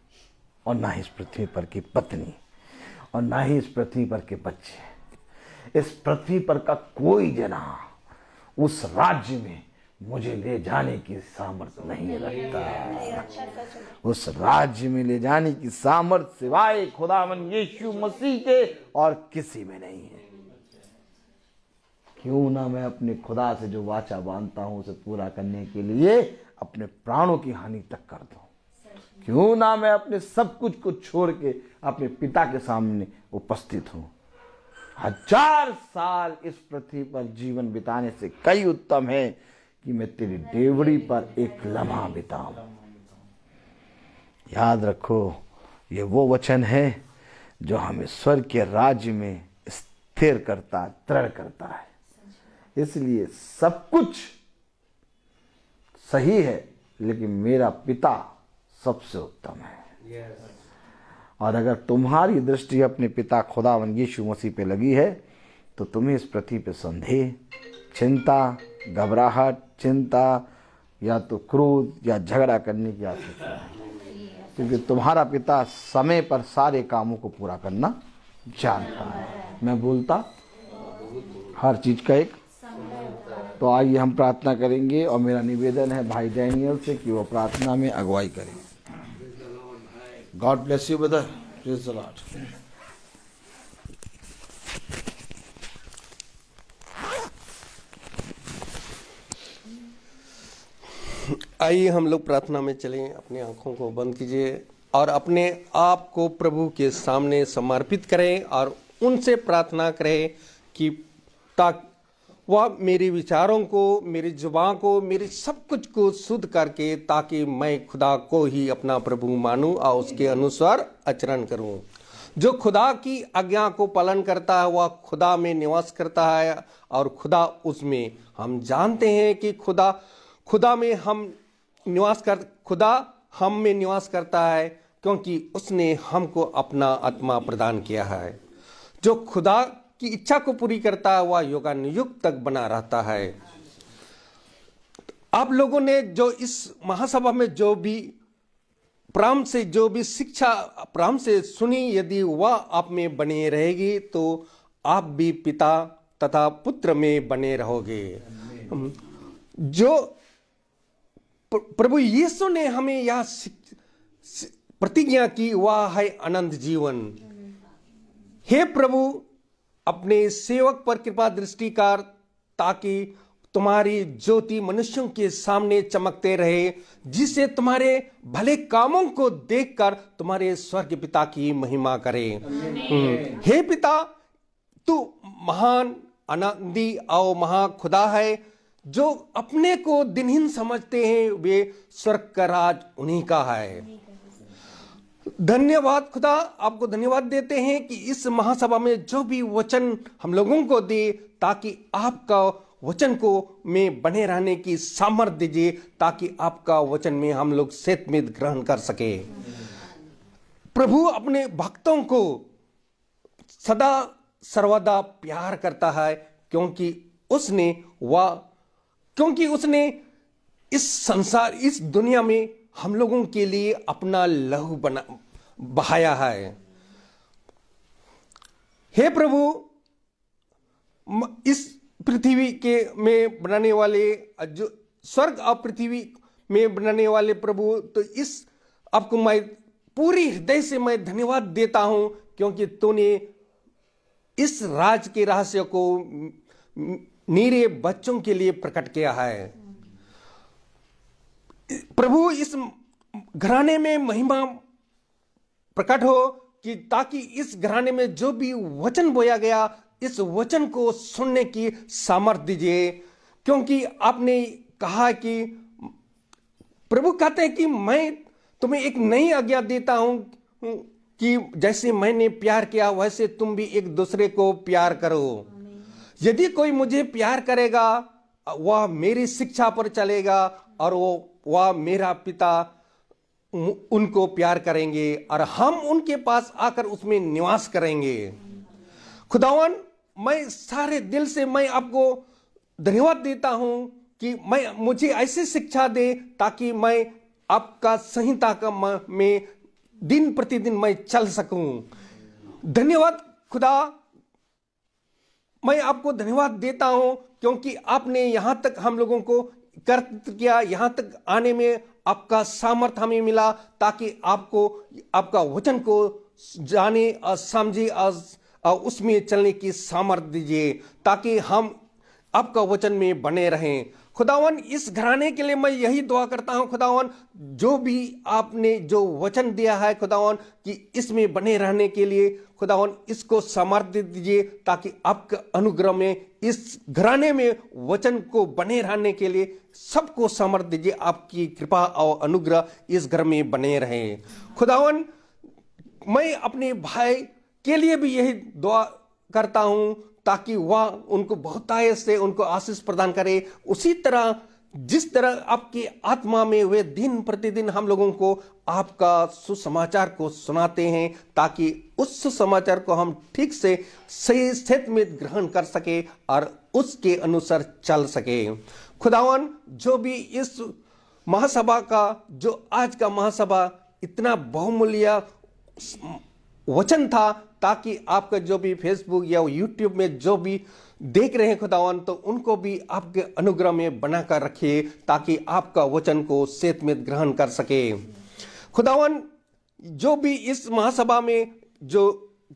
और ना इस पृथ्वी पर की पत्नी और ना ही इस पृथ्वी पर के बच्चे, इस पृथ्वी पर का कोई जना उस राज्य में मुझे ले जाने की सामर्थ्य नहीं रखता। उस राज्य में ले जाने की सामर्थ्य सिवाय खुदावन यीशु मसीह के और किसी में नहीं है। क्यों ना मैं अपने खुदा से जो वाचा बांधता हूं उसे पूरा करने के लिए अपने प्राणों की हानि तक कर दूं। क्यों ना मैं अपने सब कुछ को छोड़ के अपने पिता के सामने उपस्थित हूं। 1000 साल इस पृथ्वी पर जीवन बिताने से कई उत्तम है कि मैं तेरी डेवड़ी पर एक लम्हा बिताऊं। याद रखो, ये वो वचन है जो हमें स्वर्ग के राज्य में स्थिर करता, दृढ़ करता है। इसलिए सब कुछ सही है, लेकिन मेरा पिता सबसे उत्तम है। और अगर तुम्हारी दृष्टि अपने पिता खुदावंद यीशु मसीह पे लगी है तो तुम्हें इस पृथ्वी पे संदेह, चिंता, घबराहट, चिंता या तो क्रोध या झगड़ा करने की आवश्यकता नहीं, क्योंकि तुम्हारा पिता समय पर सारे कामों को पूरा करना जानता है। मैं बोलता हर चीज का एक। तो आइए हम प्रार्थना करेंगे और मेरा निवेदन है भाई डैनियल से कि वो प्रार्थना में अगुवाई करें। God bless you brother, praise the Lord. आइए हम लोग प्रार्थना में चलें। अपनी आंखों को बंद कीजिए और अपने आप को प्रभु के सामने समर्पित करें और उनसे प्रार्थना करें कि ताकि वह मेरे विचारों को, मेरी जुबान को, मेरे सब कुछ को शुद्ध करके, ताकि मैं खुदा को ही अपना प्रभु मानूं और उसके अनुसार आचरण करूं। जो खुदा की आज्ञा को पालन करता है वह खुदा में निवास करता है और खुदा उसमें। हम जानते हैं कि खुदा में हम खुदा हम में निवास करता है, क्योंकि उसने हमको अपना आत्मा प्रदान किया है। जो खुदा की इच्छा को पूरी करता है वह युगानुयुग तक बना रहता है। आप लोगों ने जो इस महासभा में जो भी प्रारंभ से जो भी शिक्षा प्रारंभ से सुनी, यदि वह आप में बने रहेगी तो आप भी पिता तथा पुत्र में बने रहोगे। जो प्रभु यीशु ने हमें यह प्रतिज्ञा की वह है अनंत जीवन। हे प्रभु, अपने सेवक पर कृपा दृष्टि कर, ताकि तुम्हारी ज्योति मनुष्यों के सामने चमकते रहे, जिससे तुम्हारे भले कामों को देखकर तुम्हारे स्वर्ग पिता की महिमा करें। हे पिता, तू महान आनंदी और महा खुदा है। जो अपने को दिनहीन समझते हैं वे स्वर्ग का राज उन्हीं का है। धन्यवाद खुदा, आपको धन्यवाद देते हैं कि इस महासभा में जो भी वचन हम लोगों को दे, ताकि आपका वचन को में बने रहने की सामर्थ्य दीजिए, ताकि आपका वचन में हम लोग सेतमित ग्रहण कर सके। प्रभु अपने भक्तों को सदा सर्वदा प्यार करता है, क्योंकि उसने इस संसार, इस दुनिया में हम लोगों के लिए अपना लहू बहाया है। हे प्रभु, इस पृथ्वी के में बनाने वाले, जो स्वर्ग और पृथ्वी में बनाने वाले प्रभु, तो इस आपको मैं पूरी हृदय से मैं धन्यवाद देता हूं, क्योंकि तूने इस राज के रहस्य को नीरे बच्चों के लिए प्रकट किया है। प्रभु, इस घराने में महिमा प्रकट हो, कि ताकि इस घराने में जो भी वचन बोया गया, इस वचन को सुनने की सामर्थ्य दीजिए। क्योंकि आपने कहा कि प्रभु कहते हैं कि मैं तुम्हें एक नई आज्ञा देता हूं, कि जैसे मैंने प्यार किया वैसे तुम भी एक दूसरे को प्यार करो। यदि कोई मुझे प्यार करेगा वह मेरी शिक्षा पर चलेगा, और वह मेरा पिता उनको प्यार करेंगे, और हम उनके पास आकर उसमें निवास करेंगे। खुदावन, मैं सारे दिल से मैं आपको धन्यवाद देता हूं कि मुझे ऐसी शिक्षा दे, ताकि मैं आपका संहिता का में दिन प्रतिदिन मैं चल सकूं। धन्यवाद खुदा, मैं आपको धन्यवाद देता हूं, क्योंकि आपने यहां तक हम लोगों को एकत्रित किया, यहां तक आने में आपका सामर्थ्य हमें मिला, ताकि आपका वचन को जाने और समझे और उसमें चलने की सामर्थ्य दीजिए, ताकि हम आपका वचन में बने रहें। खुदावन, इस घराने के लिए मैं यही दुआ करता हूं खुदावन, जो भी आपने जो वचन दिया है खुदावन, कि इसमें बने रहने के लिए खुदावन इसको सामर्थ्य दीजिए, ताकि आपके अनुग्रह में इस घराने में वचन को बने रहने के लिए सबको सामर्थ्य दीजिए। आपकी कृपा और अनुग्रह इस घर में बने रहे। खुदावन, मैं अपने भाई के लिए भी यही दुआ करता हूं, ताकि वह उनको बहुतायत से उनको आशीष प्रदान करे। उसी तरह जिस तरह आपकी आत्मा में वे दिन प्रतिदिन हम लोगों को आपका सुसमाचार को सुनाते हैं, ताकि उस सुसमाचार को हम ठीक से सही स्थिति में ग्रहण कर सके और उसके अनुसार चल सके। खुदावन, जो भी इस महासभा का, जो आज का महासभा इतना बहुमूल्य वचन था, ताकि आपका जो भी फेसबुक या यूट्यूब में जो भी देख रहे हैं खुदावन, तो उनको भी आपके अनुग्रह में बनाकर रखिए, ताकि आपका वचन को सेत में ग्रहण कर सके। खुदावन, जो भी इस महासभा में जो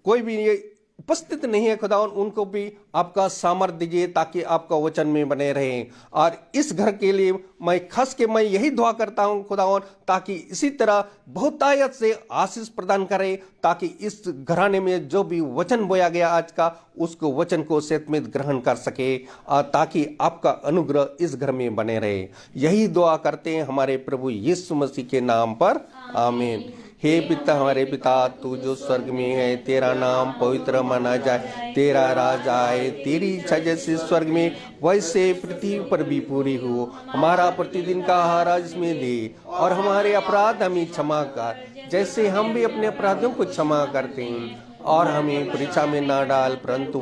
कोई भी उपस्थित नहीं है खुदावन, उनको भी आपका सामर्थ्य दीजिए, ताकि आपका वचन में बने रहें। और इस घर के लिए मैं यही दुआ करता हूं खुदावन, ताकि इसी तरह बहुतायत से आशीष प्रदान करे, ताकि इस घराने में जो भी वचन बोया गया आज का, उसको वचन को सेत में ग्रहण कर सके, और ताकि आपका अनुग्रह इस घर में बने रहे। यही दुआ करते हैं हमारे प्रभु यीशु मसीह के नाम पर, आमीन। हे पिता, हमारे पिता, तू जो स्वर्ग में है, तेरा नाम पवित्र माना जाए, तेरा राज आए, तेरी इच्छा जैसे स्वर्ग में वैसे पृथ्वी पर भी पूरी हो। हमारा प्रतिदिन का आहार आज में दे, और हमारे अपराध हमें क्षमा कर, जैसे हम भी अपने अपराधियों को क्षमा करते हैं, और हमें परीक्षा में ना डाल, परंतु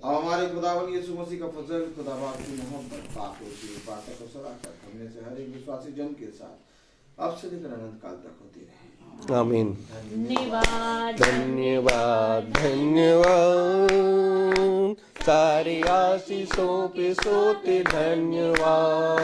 हमारे खुदावन यीशु मसीह का फजल, खुदा बाप की मोहब्बत, पाक होती है, पाक को सराहत हमने से हर एक विश्वासी जन के साथ अब से लेकर अनंत काल तक होती रहे, आमीन। धन्यवाद धन्यवाद धन्यवाद, सारी आशीषों पे सोते धन्यवाद,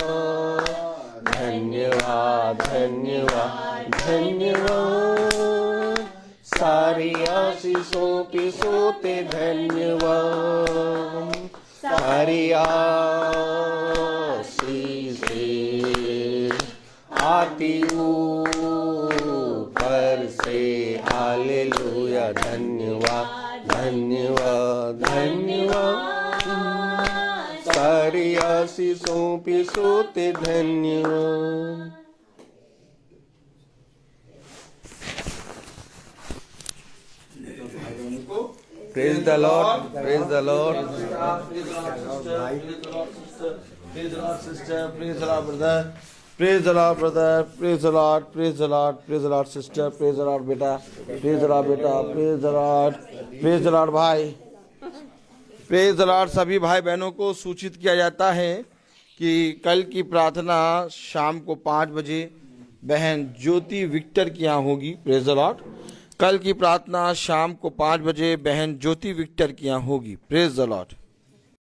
धन्यवाद धन्यवाद धन्यवाद, सारी आशीषों पे सोते धन्यवाद, सारी आशीषें आती ऊपर से, हालेलुया। धन्यवाद धन्यवाद धन्यवाद, सारी आशीषों पे सोते धन्यवाद। Praise the Lord, praise the Lord. Praise the Lord, sister. Praise the Lord, brother. Praise the Lord, brother. Praise the Lord. Praise the Lord. Praise the Lord, sister. Praise the Lord, beta. Praise the Lord, beta. Praise the Lord. Praise the Lord, भाई. Praise the Lord. सभी भाई बहनों को सूचित किया जाता है कि कल की प्रार्थना शाम को 5 बजे बहन ज्योति विक्टर की यहाँ होगी। Praise the Lord. कल की प्रार्थना शाम को 5 बजे बहन ज्योति विक्टर की यहाँ होगी। Praise the Lord.